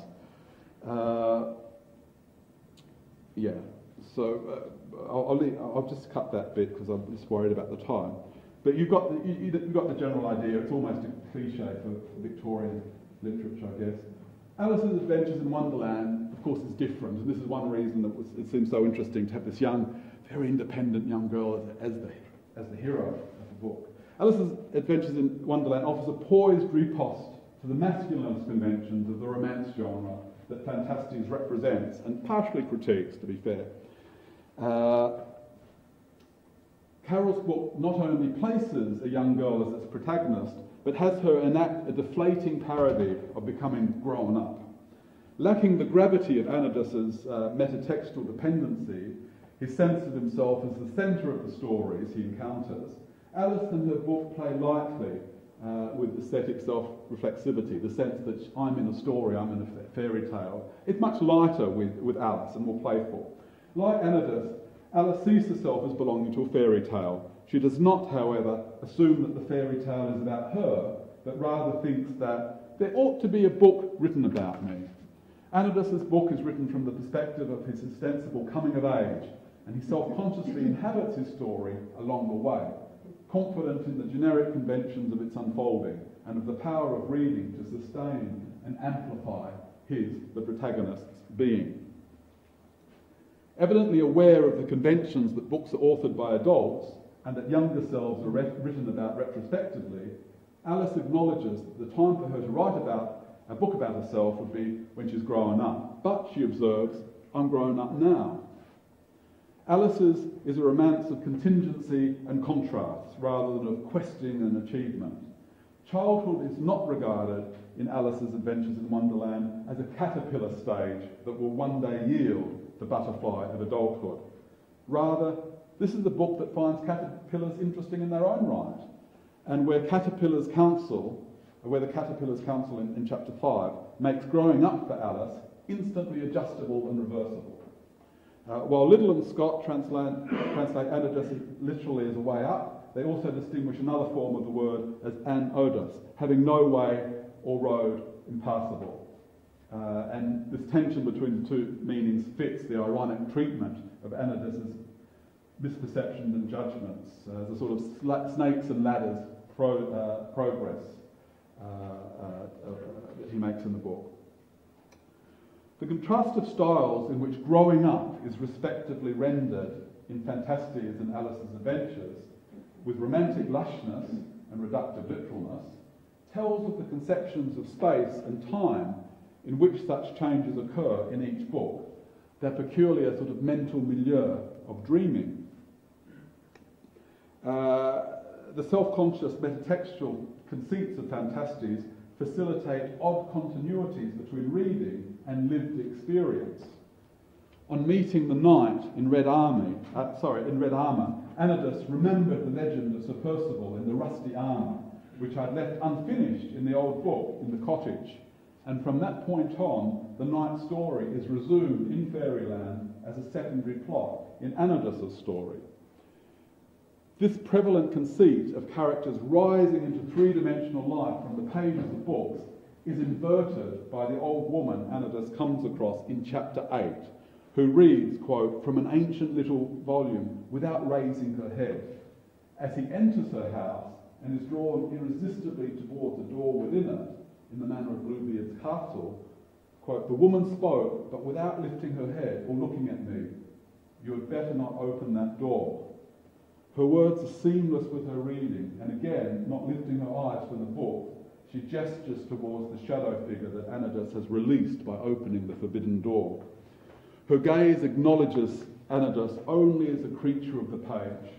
So I'll just cut that bit because I'm just worried about the time. But you've got the general idea. It's almost a cliche for Victorian literature, I guess. Alice's Adventures in Wonderland, of course, is different, and this is one reason that it seems so interesting to have this young, very independent young girl as the hero of the book. Alice's Adventures in Wonderland offers a poised riposte to the masculinist conventions of the romance genre that Phantastes represents, and partially critiques, to be fair. Carroll's book not only places a young girl as its protagonist, but has her enact a deflating parody of becoming grown up. Lacking the gravity of Anados's metatextual dependency, his sense of himself as the centre of the stories he encounters, Alice and her book play lightly with aesthetic self-reflexivity, the sense that I'm in a story, I'm in a fairy tale. It's much lighter with Alice and more playful. Like Anados, Alice sees herself as belonging to a fairy tale, She does not, however, assume that the fairy tale is about her, but rather thinks that there ought to be a book written about me. Anodus's book is written from the perspective of his ostensible coming of age, and he self-consciously inhabits his story along the way, confident in the generic conventions of its unfolding and of the power of reading to sustain and amplify the protagonist's, being. Evidently aware of the conventions that books are authored by adults and that younger selves are written about retrospectively, Alice acknowledges that the time for her to write about a book about herself would be when she's grown up. But, she observes, I'm grown up now. Alice's is a romance of contingency and contrasts rather than of questing and achievement. Childhood is not regarded in Alice's Adventures in Wonderland as a caterpillar stage that will one day yield the butterfly of adulthood. Rather, this is a book that finds caterpillars interesting in their own right, and where the Caterpillar's Council in Chapter 5 makes growing up for Alice instantly adjustable and reversible. While Liddell and Scott translate anodus literally as a way up, they also distinguish another form of the word as anodus, having no way or road impassable. And this tension between the two meanings fits the ironic treatment of anodus's misperceptions and judgments, as a sort of snakes and ladders progress that he makes in the book. The contrast of styles in which growing up is respectively rendered in Fantastes and Alice's Adventures, with romantic lushness and reductive literalness, tells of the conceptions of space and time in which such changes occur in each book, their peculiar sort of mental milieu of dreaming. The self-conscious metatextual conceits of Fantastes facilitate odd continuities between reading and lived experience. On meeting the knight in red armour, Anodus remembered the legend of Sir Percival in the rusty armour, which I'd left unfinished in the old book in the cottage, and from that point on, the knight's story is resumed in Fairyland as a secondary plot in Anodus's story. This prevalent conceit of characters rising into three-dimensional life from the pages of books is inverted by the old woman Anodus comes across in Chapter 8, who reads, quote, from an ancient little volume without raising her head. As he enters her house and is drawn irresistibly towards the door within it, in the manner of Bluebeard's castle, quote, the woman spoke, but without lifting her head or looking at me. You had better not open that door. Her words are seamless with her reading, and again, not lifting her eyes from the book, she gestures towards the shadow figure that Anodus has released by opening the forbidden door. Her gaze acknowledges Anodus only as a creature of the page,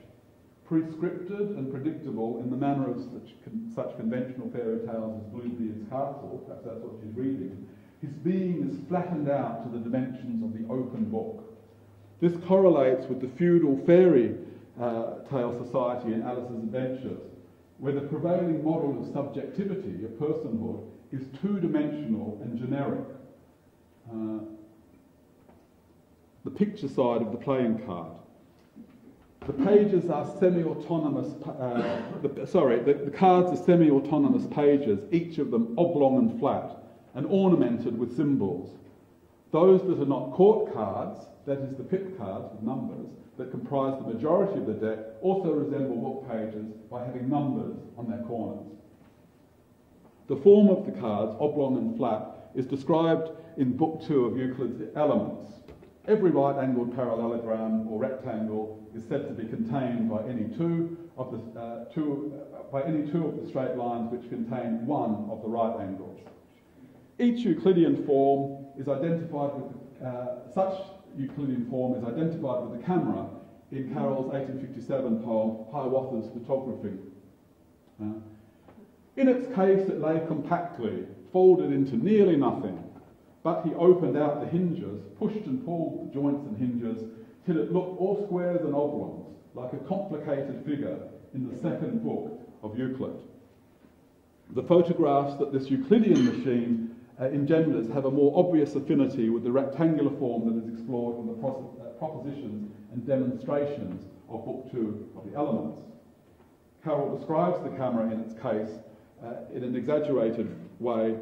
prescripted and predictable in the manner of such conventional fairy tales as Bluebeard's Castle, perhaps that's what she's reading. His being is flattened out to the dimensions of the open book. This correlates with the feudal fairy tale society in Alice's Adventures, where the prevailing model of subjectivity, of personhood, is two-dimensional and generic. The picture side of the playing card. The pages are semi-autonomous, the cards are semi-autonomous pages, each of them oblong and flat, and ornamented with symbols. Those that are not court cards, that is the pip cards with numbers, that comprise the majority of the deck, also resemble book pages by having numbers on their corners. The form of the cards, oblong and flat, is described in Book 2 of Euclid's Elements. Every right-angled parallelogram or rectangle is said to be contained by any two of the straight lines which contain one of the right angles. Each Euclidean form is identified with such Euclidean form is identified with the camera in Carroll's 1857 poem Hiawatha's Photography. In its case, it lay compactly, folded into nearly nothing, but he opened out the hinges, pushed and pulled the joints and hinges, till it looked all squares and oblongs, like a complicated figure in the second book of Euclid. The photographs that this Euclidean machine engenders have a more obvious affinity with the rectangular form that is explored in the propositions and demonstrations of Book 2 of the Elements. Carroll describes the camera in its case in an exaggerated way,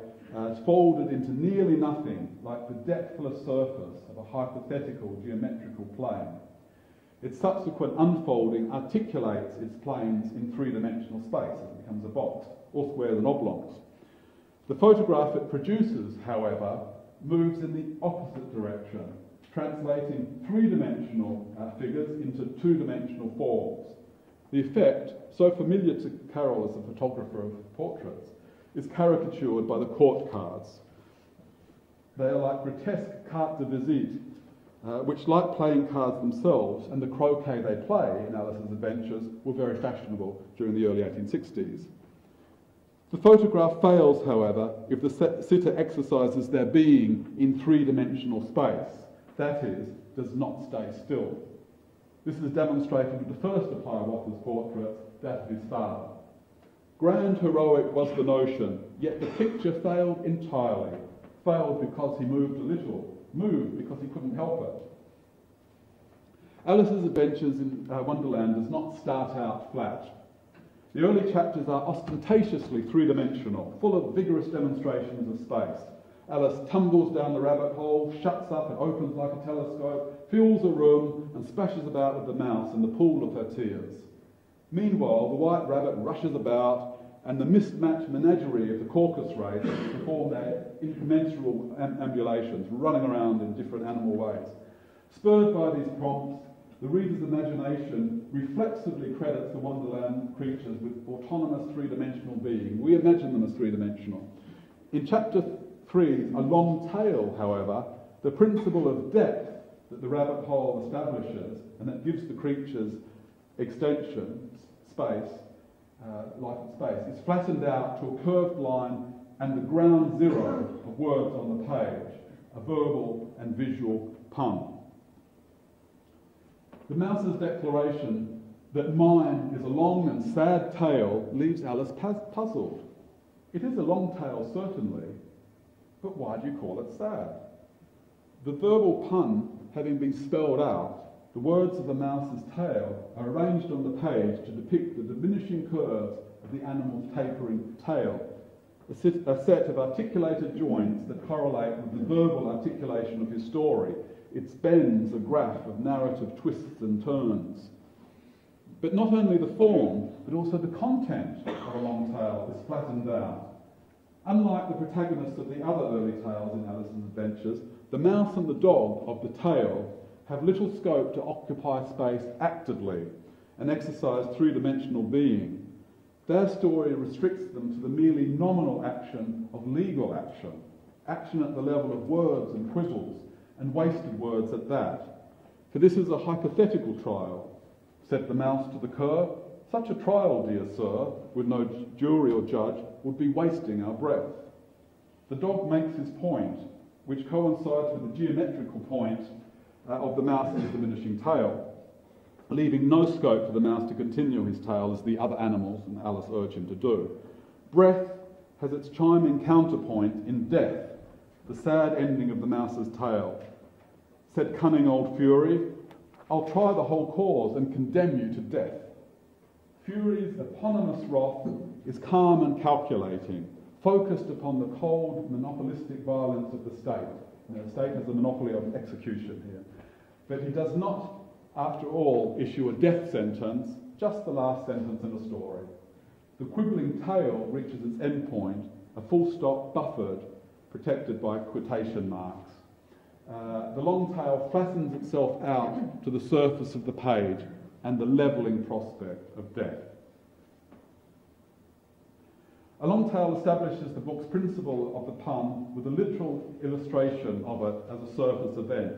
folded into nearly nothing, like the depthless surface of a hypothetical geometrical plane. Its subsequent unfolding articulates its planes in three-dimensional space as it becomes a box, or squares and oblongs. The photograph it produces, however, moves in the opposite direction, translating three-dimensional figures into two-dimensional forms. The effect, so familiar to Carroll as a photographer of portraits, is caricatured by the court cards. They are like grotesque cartes de visite, which, like playing cards themselves and the croquet they play in Alice's Adventures, were very fashionable during the early 1860s. The photograph fails, however, if the sitter exercises their being in three-dimensional space, that is, does not stay still. This is demonstrated with the first of Hiawatha's portraits, that of his father. Grand heroic was the notion, yet the picture failed entirely. Failed because he moved a little, moved because he couldn't help it. Alice's Adventures in Wonderland does not start out flat. The early chapters are ostentatiously three-dimensional, full of vigorous demonstrations of space. Alice tumbles down the rabbit hole, shuts up and opens like a telescope, fills a room and splashes about with the mouse in the pool of her tears. Meanwhile, the white rabbit rushes about and the mismatched menagerie of the caucus race perform their incommensurable ambulations, running around in different animal ways. Spurred by these prompts, the reader's imagination reflexively credits the Wonderland creatures with autonomous three-dimensional being. We imagine them as three-dimensional. In chapter 3, A Long Tail, however, the principle of depth that the rabbit hole establishes and that gives the creatures extension, space, life and space, is flattened out to a curved line and the ground zero of words on the page, a verbal and visual pun. The mouse's declaration that mine is a long and sad tale leaves Alice puzzled. It is a long tale, certainly, but why do you call it sad? The verbal pun having been spelled out, the words of the mouse's tail are arranged on the page to depict the diminishing curves of the animal's tapering tail, a set of articulated joints that correlate with the verbal articulation of his story. Its bends a graph of narrative twists and turns. But not only the form, but also the content of A Long Tale is flattened out. Unlike the protagonists of the other early tales in Alice's Adventures, the mouse and the dog of the tale have little scope to occupy space actively and exercise three-dimensional being. Their story restricts them to the merely nominal action of legal action, action at the level of words and quibbles, and wasted words at that. For this is a hypothetical trial, said the mouse to the cur. Such a trial, dear sir, with no jury or judge, would be wasting our breath. The dog makes his point, which coincides with the geometrical point of the mouse's diminishing tail, leaving no scope for the mouse to continue his tale as the other animals and Alice urge him to do. Breath has its chiming counterpoint in death, the sad ending of the mouse's tale. Said cunning old Fury, I'll try the whole cause and condemn you to death. Fury's eponymous wrath is calm and calculating, focused upon the cold, monopolistic violence of the state. The state has a monopoly of execution here. But he does not, after all, issue a death sentence, just the last sentence in a story. The quibbling tale reaches its end point, a full stop buffered, protected by quotation marks. The long tail flattens itself out to the surface of the page and the levelling prospect of death. A long tale establishes the book's principle of the pun with a literal illustration of it as a surface event,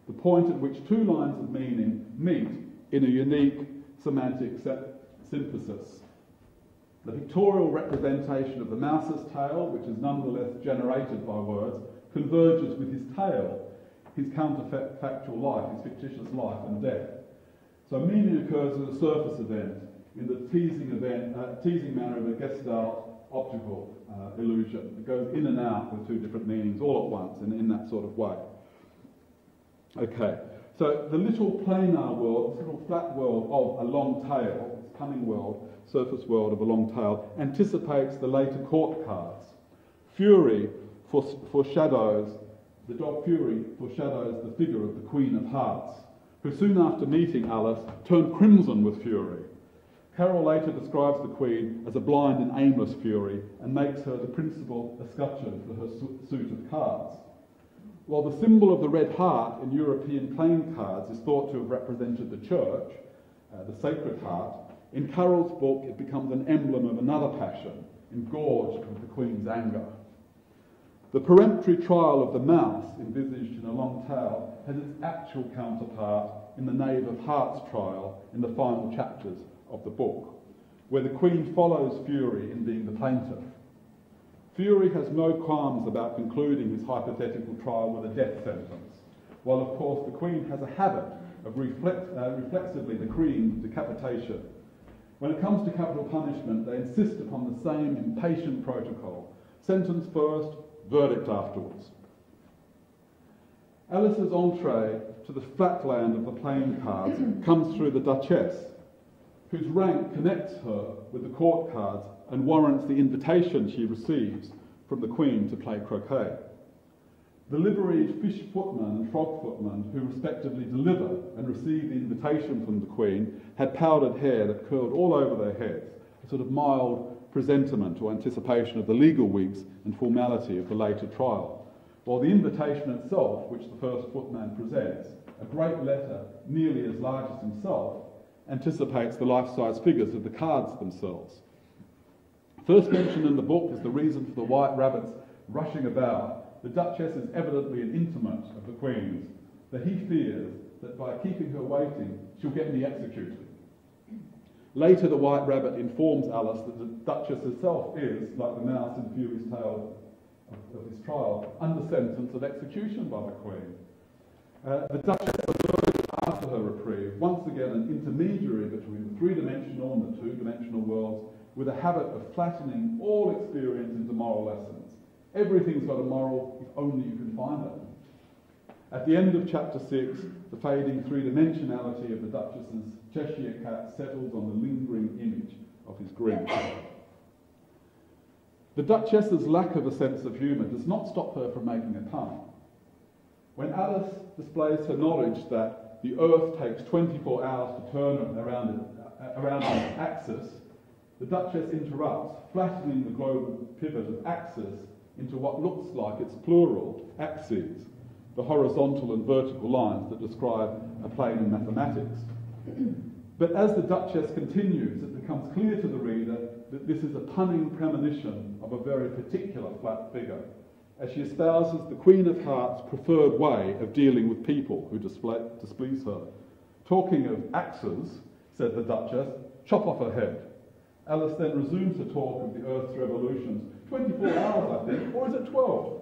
the point at which two lines of meaning meet in a unique semantic synthesis. The pictorial representation of the mouse's tail, which is nonetheless generated by words, converges with his tail, his counterfactual life, his fictitious life and death. So meaning occurs as a surface event in the teasing manner of a Gestalt optical illusion. It goes in and out with two different meanings all at once in that sort of way. Okay, so the little planar world, this little flat world of A Long Tale, this cunning world, surface world of a long tail, anticipates the later court cards. Fury foreshadows, the dog Fury foreshadows the figure of the Queen of Hearts, who soon after meeting Alice turned crimson with fury. Carroll later describes the Queen as a blind and aimless fury and makes her the principal escutcheon for her suit of cards. While the symbol of the red heart in European playing cards is thought to have represented the church, the Sacred Heart, in Carroll's book it becomes an emblem of another passion, engorged with the Queen's anger. The peremptory trial of the mouse, envisaged in a long tail, has its actual counterpart in the Knave of Hearts trial in the final chapters of the book, where the Queen follows Fury in being the plaintiff. Fury has no qualms about concluding his hypothetical trial with a death sentence, while of course the Queen has a habit of reflexively decreeing decapitation. When it comes to capital punishment, they insist upon the same impatient protocol: sentence first, verdict afterwards. Alice's entree to the flatland of the playing cards comes through the Duchess, whose rank connects her with the court cards and warrants the invitation she receives from the Queen to play croquet. The liveried fish footman and frog footman, who respectively deliver and receive the invitation from the Queen, had powdered hair that curled all over their heads, a sort of mild presentiment or anticipation of the legal wigs and formality of the later trial, while the invitation itself, which the first footman presents, a great letter nearly as large as himself, anticipates the life-size figures of the cards themselves. First mentioned in the book is the reason for the white rabbits rushing about. The Duchess is evidently an intimate of the Queen's, that he fears that by keeping her waiting, she'll get me executed. Later, the white rabbit informs Alice that the Duchess herself is, like the mouse in Fury's tale of his trial, under sentence of execution by the Queen. The Duchess emerges after her reprieve, once again an intermediary between the three-dimensional and the two-dimensional worlds, with a habit of flattening all experience into moral lessons. Everything's got a moral if only you can find it. At the end of chapter 6, the fading three-dimensionality of the Duchess's Cheshire cat settles on the lingering image of his grin. The Duchess's lack of a sense of humour does not stop her from making a pun. When Alice displays her knowledge that the Earth takes 24 hours to turn around its axis, the Duchess interrupts, flattening the global pivot of axis into what looks like its plural, axes, the horizontal and vertical lines that describe a plane in mathematics. But as the Duchess continues, it becomes clear to the reader that this is a punning premonition of a very particular flat figure, as she espouses the Queen of Hearts' preferred way of dealing with people who displease her. Talking of axes, said the Duchess, chop off her head. Alice then resumes her talk of the Earth's revolutions. 24 hours, I think, or is it 12?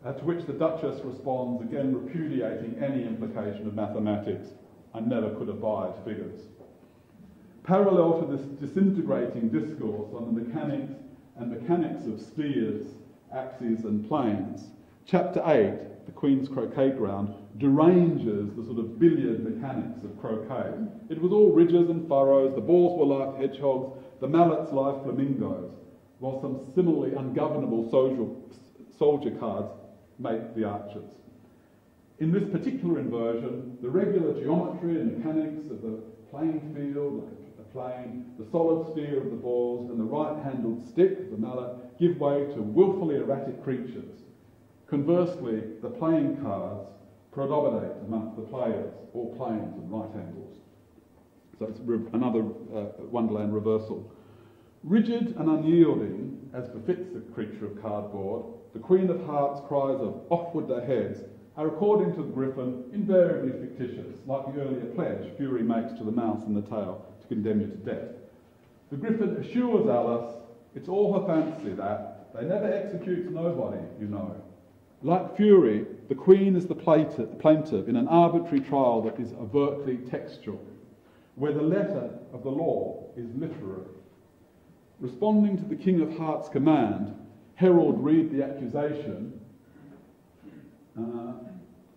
To which the Duchess responds, again repudiating any implication of mathematics. I never could abide figures. Parallel to this disintegrating discourse on the mechanics of spheres, axes and planes, Chapter 8, the Queen's Croquet Ground, deranges the sort of billiard mechanics of croquet. It was all ridges and furrows, the balls were like hedgehogs, the mallets like flamingos, while some similarly ungovernable soldier cards make the archers. In this particular inversion, the regular geometry and mechanics of the playing field, like a plane, the solid sphere of the balls, and the right-handled stick, the mallet, give way to willfully erratic creatures. Conversely, the playing cards predominate amongst the players, all planes and right angles. So it's another Wonderland reversal. Rigid and unyielding, as befits the creature of cardboard, the Queen of Hearts' cries of "off with their heads" are, according to the Griffin, invariably fictitious, like the earlier pledge Fury makes to the mouse in the tail to condemn you to death. The Griffin assures Alice it's all her fancy that they never execute nobody, you know. Like Fury, the Queen is the plaintiff in an arbitrary trial that is overtly textual, where the letter of the law is literary. Responding to the King of Hearts' command, herald read the accusation,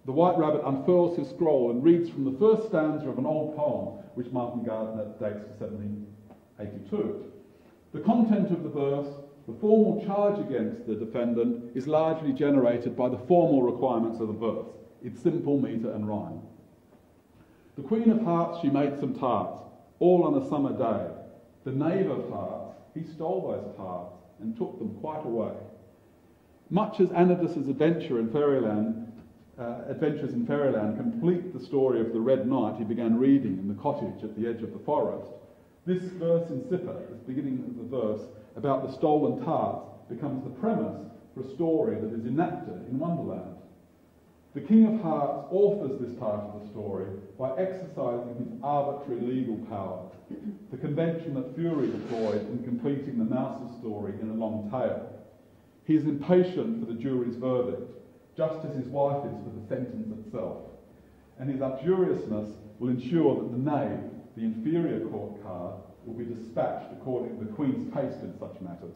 the White Rabbit unfurls his scroll and reads from the first stanza of an old poem, which Martin Gardner dates to 82. The content of the verse, the formal charge against the defendant, is largely generated by the formal requirements of the verse. It's simple metre and rhyme. The Queen of Hearts, she made some tarts, all on a summer day. The Knave of Hearts, he stole those tarts and took them quite away. Much as Anodys's adventures in Fairyland complete the story of the Red Knight he began reading in the cottage at the edge of the forest, this verse incipit, the beginning of the verse about the stolen tarts, becomes the premise for a story that is enacted in Wonderland. The King of Hearts authors this part of the story by exercising his arbitrary legal power, the convention that Fury deployed in completing the Mouse's story in A Long Tale. He is impatient for the jury's verdict, just as his wife is for the sentence itself, and his uxoriousness will ensure that the knave, the inferior court card, will be dispatched according to the Queen's taste in such matters.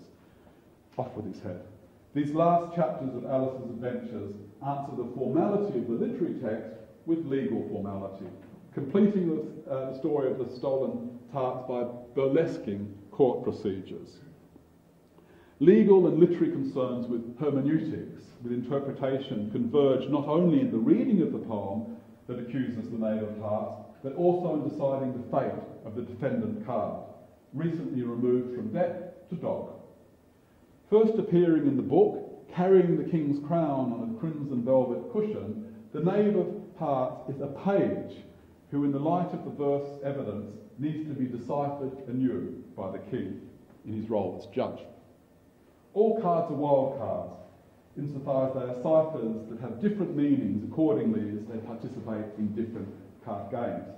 Off with his head. These last chapters of Alice's adventures answer the formality of the literary text with legal formality, completing the story of the stolen tarts by burlesquing court procedures. Legal and literary concerns with hermeneutics, with interpretation, converge not only in the reading of the poem that accuses the Knave of Hearts, but also in deciding the fate of the defendant card, recently removed from deck to dog. First appearing in the book, carrying the king's crown on a crimson velvet cushion, the Knave of Hearts is a page who, in the light of the verse evidence, needs to be deciphered anew by the king in his role as judge. All cards are wild cards, insofar as they are ciphers that have different meanings accordingly as they participate in different card games.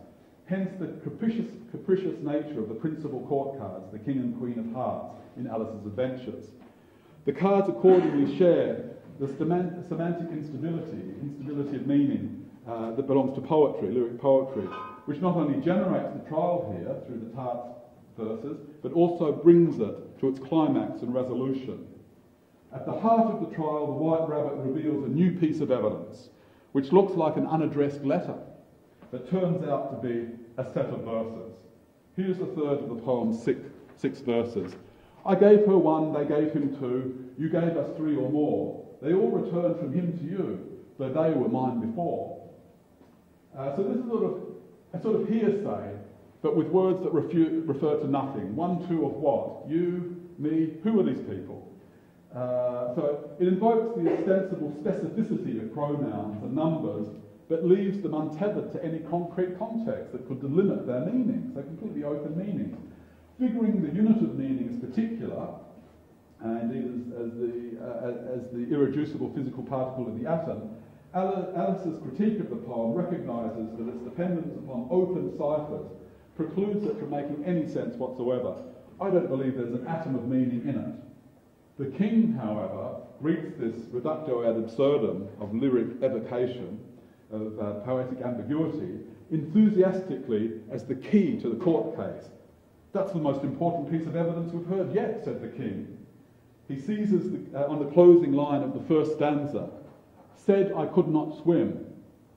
Hence the capricious nature of the principal court cards, the King and Queen of Hearts, in Alice's adventures. The cards accordingly share the semantic instability of meaning that belongs to poetry, lyric poetry, which not only generates the trial here through the tarts verses, but also brings it to its climax and resolution. At the heart of the trial, the White Rabbit reveals a new piece of evidence, which looks like an unaddressed letter, but turns out to be a set of verses. Here's the third of the poem's six verses. I gave her one, they gave him two, you gave us three or more. They all returned from him to you, though they were mine before. So this is a sort of hearsay, but with words that refer to nothing. One, two of what? You, me, who are these people? So it invokes the ostensible specificity of pronouns and numbers, but leaves them untethered to any concrete context that could delimit their meanings. They're completely open meanings. Figuring the unit of meaning as particular, and indeed as the irreducible physical particle of the atom, Alice's critique of the poem recognises that its dependence upon open ciphers precludes it from making any sense whatsoever. I don't believe there's an atom of meaning in it. The king, however, reads this reductio ad absurdum of lyric evocation, of poetic ambiguity, enthusiastically as the key to the court case. That's the most important piece of evidence we've heard yet, said the king. He seizes on the closing line of the first stanza, said I could not swim,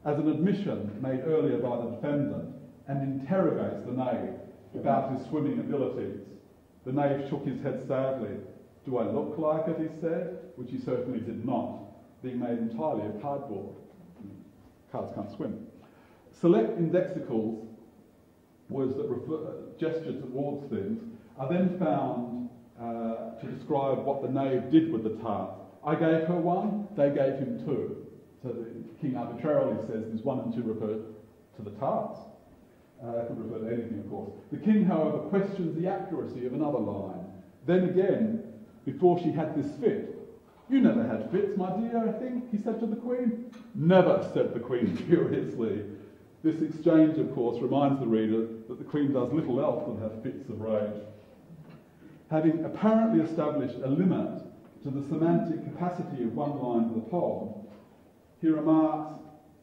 as an admission made earlier by the defendant, and interrogates the knave about his swimming abilities. The knave shook his head sadly. Do I look like it, he said, which he certainly did not, being made entirely of cardboard. Cards can't swim. Select indexicals, words that gesture towards things, are then found to describe what the knave did with the tart. I gave her one, they gave him two. So the king arbitrarily says there's one and two refer to the tarts. It could refer to anything, of course. The king, however, questions the accuracy of another line. Then again, before she had this fit, you never had fits, my dear, I think, he said to the queen. Never, said the queen furiously. This exchange, of course, reminds the reader that the queen does little else than have fits of rage. Having apparently established a limit to the semantic capacity of one line of the poem, he remarks,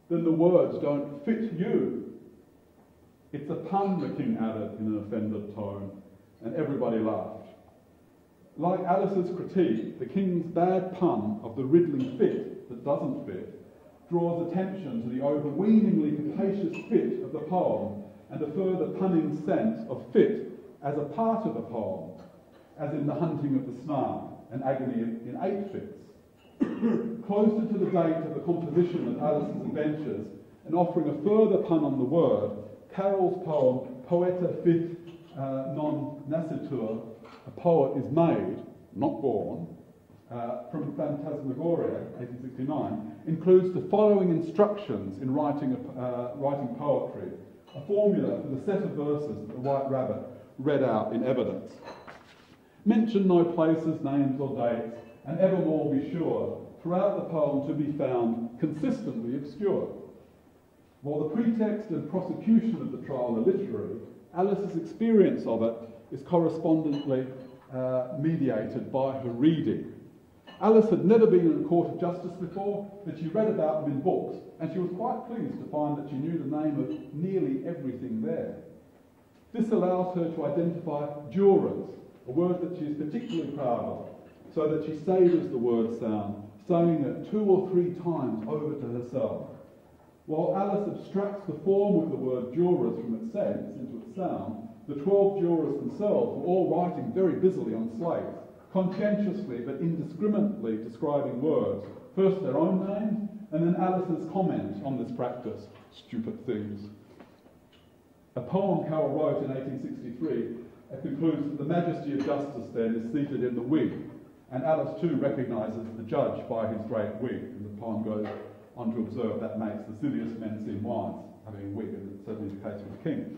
then the words don't fit you. It's a pun, the king added in an offended tone, and everybody laughed. Like Alice's critique, the king's bad pun of the riddling fit that doesn't fit draws attention to the overweeningly capacious fit of the poem and a further punning sense of fit as a part of a poem, as in The Hunting of the Snark and Agony in 8 fifths. Closer to the date of the composition of Alice's adventures, and offering a further pun on the word, Carroll's poem Poeta Fifth Non Nascitur, a poet is made, not born, from Phantasmagoria, 1869, includes the following instructions in writing poetry, a formula for the set of verses that the White Rabbit read out in evidence. Mention no places, names or dates, and evermore be sure throughout the poem to be found consistently obscure. While the pretext and prosecution of the trial are literary, Alice's experience of it is correspondently mediated by her reading. Alice had never been in a court of justice before, but she read about them in books, and she was quite pleased to find that she knew the name of nearly everything there. This allows her to identify jurors, a word that she is particularly proud of, so that she savours the word sound, saying it 2 or 3 times over to herself. While Alice abstracts the form of the word jurors from its sense into its sound, the 12 jurors themselves were all writing very busily on slates, conscientiously but indiscriminately describing words, first their own names, and then Alice's comment on this practice, stupid things. A poem Carroll wrote in 1863 concludes that the majesty of justice then is seated in the wig, and Alice too recognises the judge by his great wig, and the poem goes on to observe that makes the silliest men seem wise, having a wig, and it's certainly the case with the king.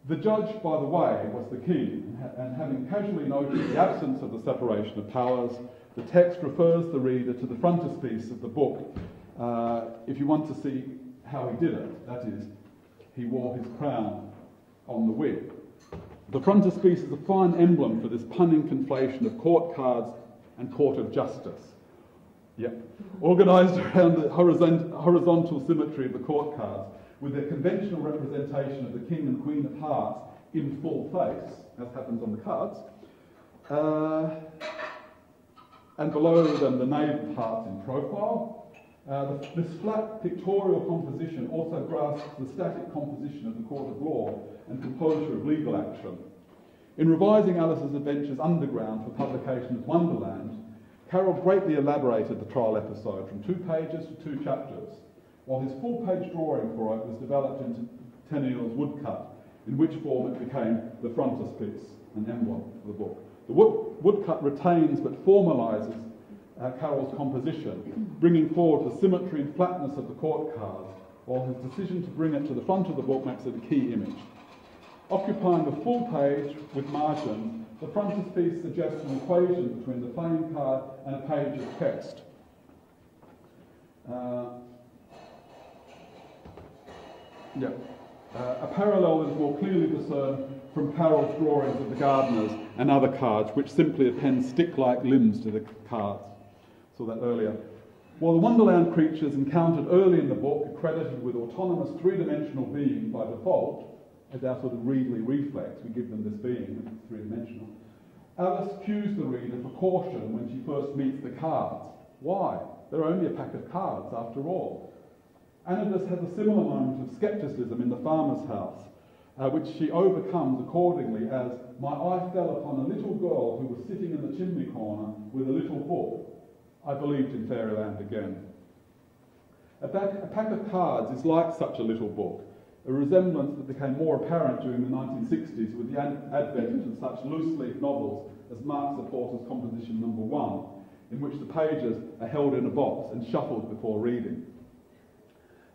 The judge, by the way, was the king, and having casually noted the absence of the separation of powers, the text refers the reader to the frontispiece of the book if you want to see how he did it. That is, he wore his crown on the wig. The frontispiece is a fine emblem for this punning conflation of court cards and court of justice. Yep. Organised around the horizontal symmetry of the court cards, with their conventional representation of the King and Queen of Hearts in full face, as happens on the cards, and below them the Knave of Hearts in profile. This flat pictorial composition also grasps the static composition of the court of law and composure of legal action. In revising Alice's adventures underground for publication as Wonderland, Carroll greatly elaborated the trial episode from 2 pages to 2 chapters, while his full-page drawing for it was developed into Tenniel's woodcut, in which form it became the frontispiece, an emblem of the book. The woodcut retains but formalises Carroll's composition, bringing forward the symmetry and flatness of the court cards, while his decision to bring it to the front of the book makes it a key image. Occupying a full page with margins, the frontispiece suggests an equation between the playing card and a page of text. A parallel is more clearly discerned from Carroll's drawings of the gardeners and other cards, which simply append stick-like limbs to the cards. Saw that earlier. While the Wonderland creatures encountered early in the book are credited with autonomous 3-dimensional being by default, as our sort of Readley reflex, we give them this being, which is 3-dimensional, Alice cues the reader for caution when she first meets the cards. Why? They're only a pack of cards, after all. Anubis has a similar moment of scepticism in the farmer's house, which she overcomes accordingly as, "My eye fell upon a little girl who was sitting in the chimney corner with a little book. I believed in Fairyland again." A pack of cards is like such a little book, a resemblance that became more apparent during the 1960s with the advent of such loose-leaf novels as Mark Supporter's Composition No. 1, in which the pages are held in a box and shuffled before reading.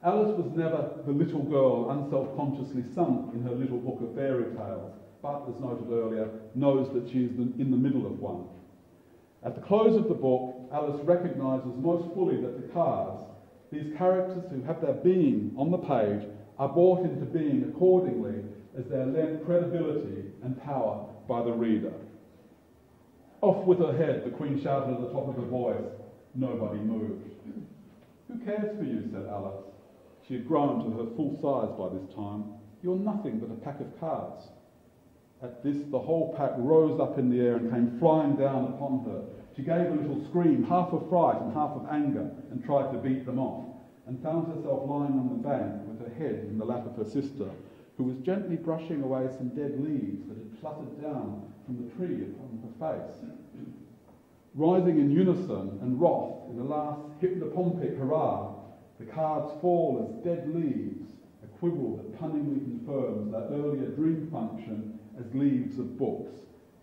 Alice was never the little girl unself-consciously sunk in her little book of fairy tales, but, as noted earlier, knows that she is in the middle of one. At the close of the book, Alice recognises most fully that the cards, these characters who have their being on the page, are brought into being accordingly as they are lent credibility and power by the reader. "Off with her head," the Queen shouted at the top of her voice. Nobody moved. "Who cares for you?" said Alice. She had grown to her full size by this time. "You're nothing but a pack of cards." At this, the whole pack rose up in the air and came flying down upon her. She gave a little scream, half of fright and half of anger, and tried to beat them off, and found herself lying on the bank with her head in the lap of her sister, who was gently brushing away some dead leaves that had fluttered down from the tree upon her face. Rising in unison and wrath in the last hypnopompic hurrah, the cards fall as dead leaves, a quibble that punningly confirms that earlier dream function as leaves of books,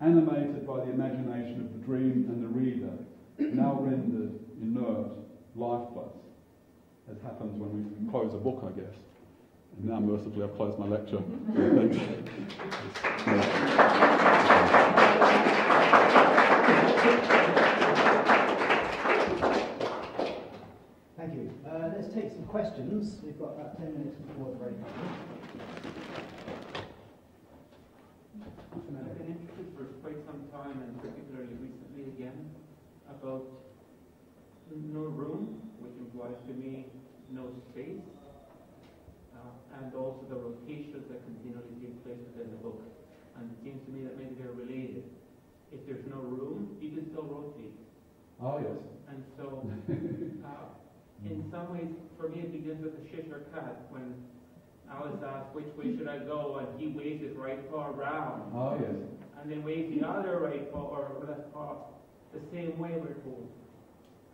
animated by the imagination of the dream and the reader, now rendered inert, lifeless, as happens when we close a book, I guess. And now, mercifully, I've closed my lecture. Thanks. Thank you. Let's take some questions. We've got about 10 minutes before the break. I've been interested for quite some time, and particularly recently again, about no room, which implies to me no space, and also the rotations that continually take place within the book. And it seems to me that maybe they're related. If there's no room, you can still rotate. Oh, yes. And so, in some ways, for me, it begins with the Chichester cat, when Alice asks, which way should I go? And he waves his right paw around. Oh, yes. And then waves the other right paw or left paw the same way, we're told.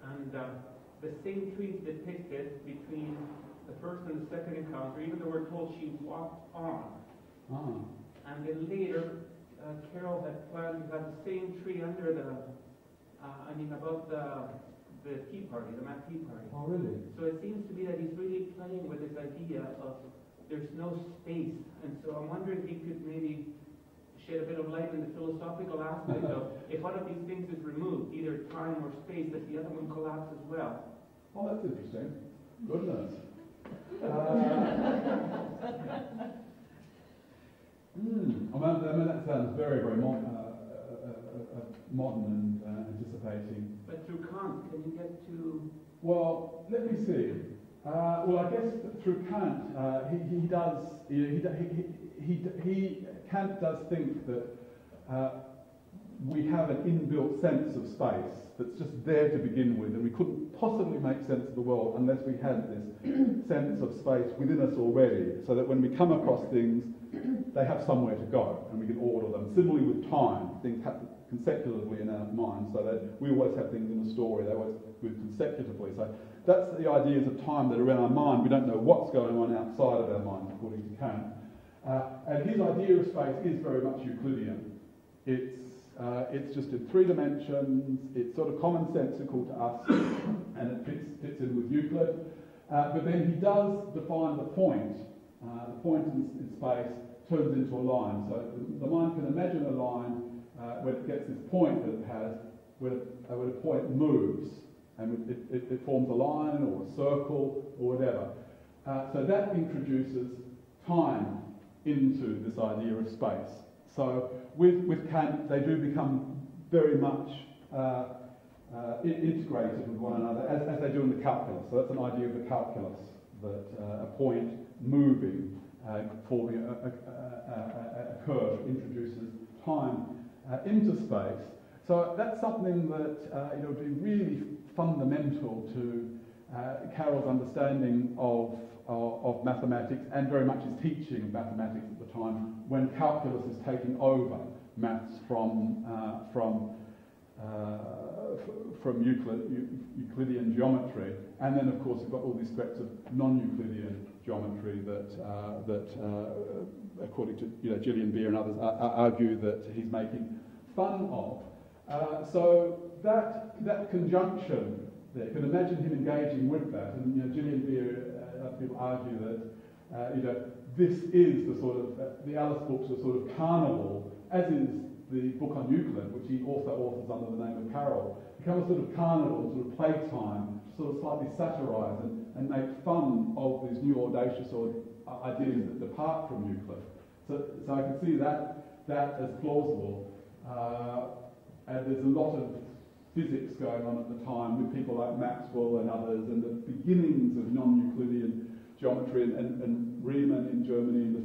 And the same tree is depicted between the first and the second encounter, even though we're told she walked on. Ah. And then later, Carroll had planned to have the same tree under above the tea party, the Mac tea party. Oh, really? So it seems to me that he's really playing with this idea of there's no space. And so I'm wondering if he could maybe shed a bit of light in the philosophical aspect of if one of these things is removed, either time or space, that the other one collapses as well. Oh, that's interesting. Goodness. I mean, that sounds very, very modern and anticipating. But through Kant, can you get to... Well, let me see. Well, I guess through Kant, Kant does think that we have an inbuilt sense of space that's just there to begin with, and we couldn't possibly make sense of the world unless we had this sense of space within us already, so that when we come across things, they have somewhere to go, and we can order them. Similarly with time, things happen consecutively in our minds, so that we always have things in a story, they always move consecutively. So that's the ideas of time that are in our mind. We don't know what's going on outside of our mind, according to Kant. And his idea of space is very much Euclidean. It's just in three dimensions, it's sort of commonsensical to us, and it fits in with Euclid. But then he does define the point. The point in space turns into a line. So the mind can imagine a line when it gets this point that it has, where a point moves, and it forms a line or a circle or whatever. So that introduces time into this idea of space. So with Kant, they do become very much integrated with one another, as they do in the calculus. So that's an idea of the calculus, that a point moving, forming a curve, introduces time into space. So that's something that would be really fundamental to Carroll's understanding of mathematics, and very much his teaching of mathematics at the time, when calculus is taking over maths from Euclidean geometry, and then of course we've got all these threats of non-Euclidean geometry that according to Gillian Beer and others argue that he's making fun of. So that conjunction there, you can imagine him engaging with that, and Gillian Beer and other people argue that this is the sort of the Alice books are sort of carnival, as is the book on Euclid, which he also authors under the name of Carroll, become a sort of carnival, sort of playtime, sort of slightly satirise and make fun of these new audacious ideas that depart from Euclid. So I can see that as plausible. And there's a lot of physics going on at the time with people like Maxwell and others, and the beginnings of non-Euclidean geometry, and Riemann in Germany in the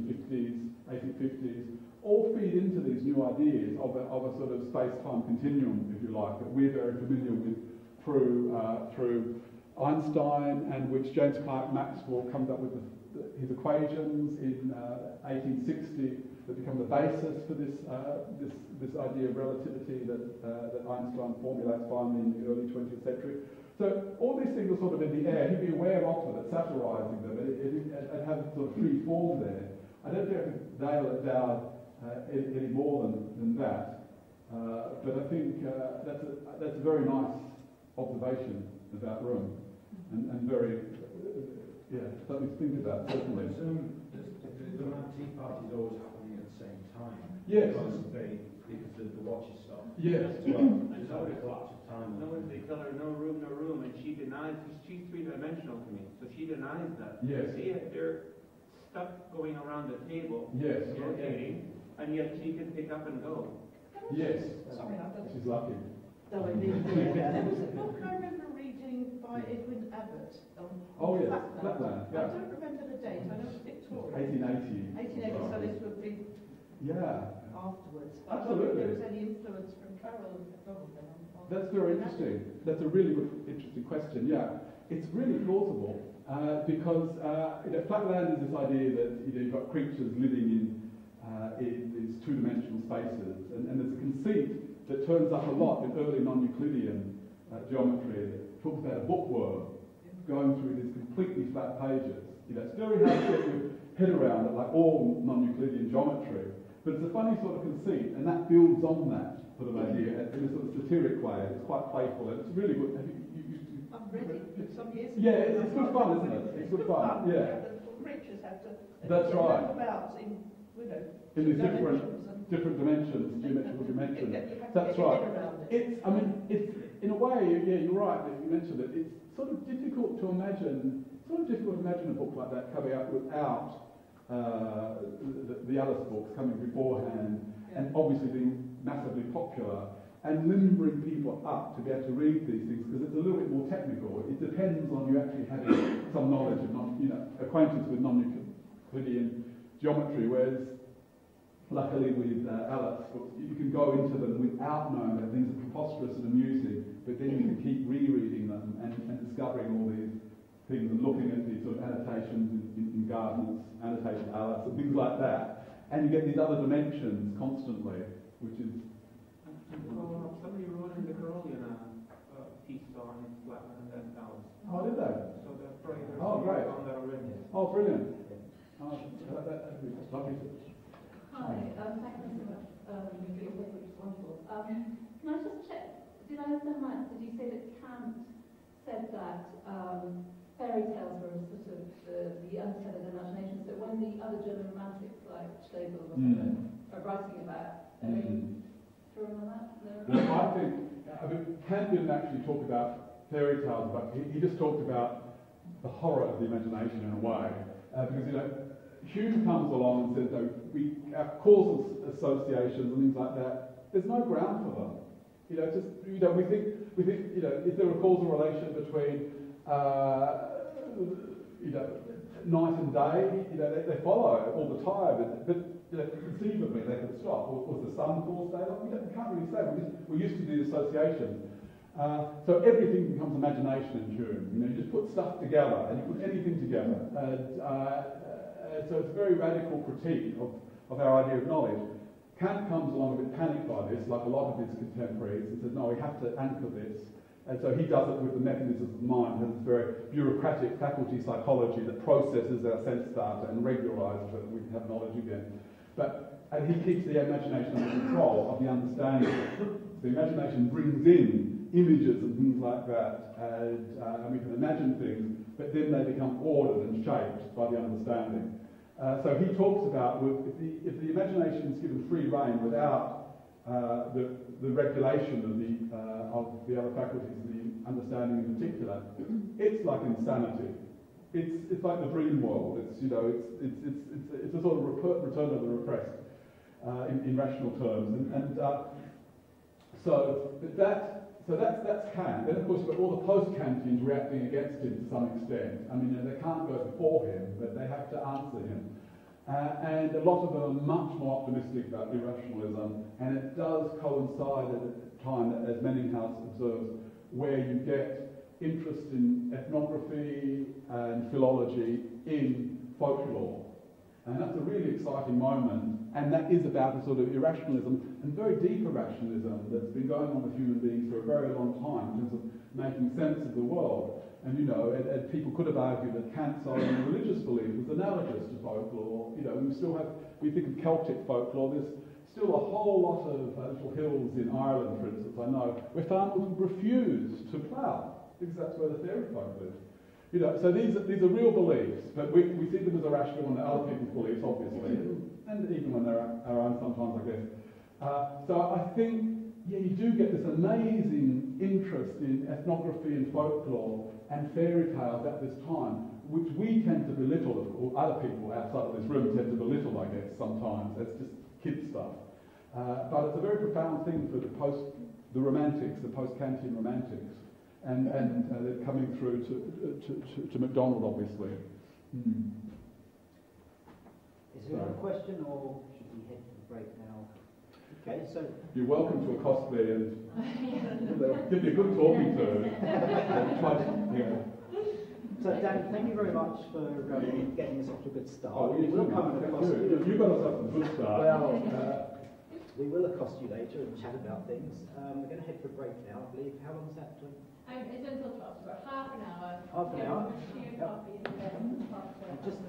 1850s, all feed into these new ideas of a sort of space-time continuum, if you like, that we're very familiar with through Einstein, and which James Clerk Maxwell comes up with his equations in 1860 that become the basis for this idea of relativity that Einstein formulates finally in the early 20th century. So all these things are sort of in the air. He'd be aware of them, satirising them, and have sort of free form there. I don't think I could nail it down any more than that. But I think that's a very nice observation about Rome, and very something to think about, certainly. I presume the tea party is always happening at the same time. Yes. Because the watches stop. Yes. There's always a collapse of time. No one, they tell her no room, and she denies, she's three-dimensional to me, so she denies that. Yes. See if they're stuck going around the table, Yes. rotating, and yet she can pick up and go. Yes. Sorry, I don't. She's lucky. There was a book I remember reading by Edwin Abbott on Flatland. I don't remember the date. I know it's Victorian. 1880. 1880. So this would be afterwards. But Absolutely. I wonder if there was any influence from Carroll and MacDonald then on That's very interesting. That's a really good, interesting question. Yeah, it's really plausible because Flatland is this idea that you've got creatures living in these two-dimensional spaces, and there's a conceit that turns up a lot in early non-Euclidean geometry that talks about a bookworm going through these completely flat pages. It's very hard to get your head around it, like all non-Euclidean geometry, but it's a funny sort of conceit, and that builds on that sort of idea in a sort of satiric way. It's quite playful, and it's really good. I've read it some years ago. Yeah, it's good fun, isn't it? It's good fun. Yeah. The creatures have to. That's right. About in these different dimensions, geometrical dimensions. That's right. It's in a way, yeah, you're right that you mentioned it. It's sort of difficult to imagine. A book like that coming out without the Alice books coming beforehand, and obviously being massively popular, and limbering people up to be able to read these things, because it's a little bit more technical. It depends on you actually having some knowledge of acquaintance with non-Euclidean geometry, whereas luckily with Alice books, you can go into them without knowing that things are preposterous and amusing, but then you can keep rereading them and discovering all these things and looking at these sort of annotations in Gardner's annotated Alice and things like that, and you get these other dimensions constantly, which is... Somebody wrote in the Carroll piece on Flatland and Alice. Oh, did they? So that's probably great. on that already. Oh, brilliant. That'd be lovely. Hi, thank you so much for your paper, which is wonderful. Can I just check, did I understand right, did you say that Kant said that fairy tales were sort of the understanding of imagination, so when the other German romantics like Schlegel or something are writing about, are they sure on that? No, I think Kant didn't actually talk about fairy tales, but he just talked about the horror of the imagination in a way, because Hume comes along and says, no, we have causal associations and things like that. There's no ground for them. We think, is there a causal relation between, night and day? They follow all the time, but conceivably they could stop. Or was the sun cause daylight? We can't really say. We're used to the associations. So everything becomes imagination in Hume. You just put stuff together, and you put anything together. So it's a very radical critique of our idea of knowledge. Kant comes along a bit panicked by this, like a lot of his contemporaries, and says, no, we have to anchor this. And so he does it with the mechanisms of mind, has this very bureaucratic faculty psychology that processes our sense data and regularizes it, and we can have knowledge again. And he keeps the imagination under control of the understanding. The imagination brings in images and things like that, and we can imagine things, but then they become ordered and shaped by the understanding. So he talks about if the imagination is given free rein without the regulation of the other faculties, the understanding in particular, it's like insanity. It's like the dream world. It's a sort of return of the repressed in rational terms, so that's Kant. Then, of course, you've got all the post-Kantians reacting against him to some extent. I mean, they can't go before him, but they have to answer him. And a lot of them are much more optimistic about irrationalism, and it does coincide at a time, as Menninghaus observes, where you get interest in ethnography and philology in folklore. And that's a really exciting moment, and that is about a sort of irrationalism, and very deep irrationalism that's been going on with human beings for a very long time in terms of making sense of the world. And and people could have argued that Kant's own religious belief was analogous to folklore. We think of Celtic folklore, there's still a whole lot of little hills in Ireland, for instance, I know, where farmers would refuse to plough, because that's where the fairy folk live. So these are real beliefs, but we see them as irrational when they're other people's beliefs, obviously, and even when they're our own sometimes, I guess. So I think, you do get this amazing interest in ethnography and folklore and fairy tales at this time, which we tend to belittle, or other people outside of this room tend to belittle, I guess, sometimes. It's just kid stuff. But it's a very profound thing for the Romantics, the post-Kantian Romantics, and they're coming through to MacDonald, obviously. Is there a question, or should we head to break now? Okay, so you're welcome to accost me and give me a good talking to. So Dan, thank you very much for getting us off to a good start. Oh, we will come and accost you. You got us off to a good start. Well, we will accost you later and chat about things. We're going to head for a break now, I believe. How long is that? It's until 12, so about half an hour. Half an hour? Coffee and then Just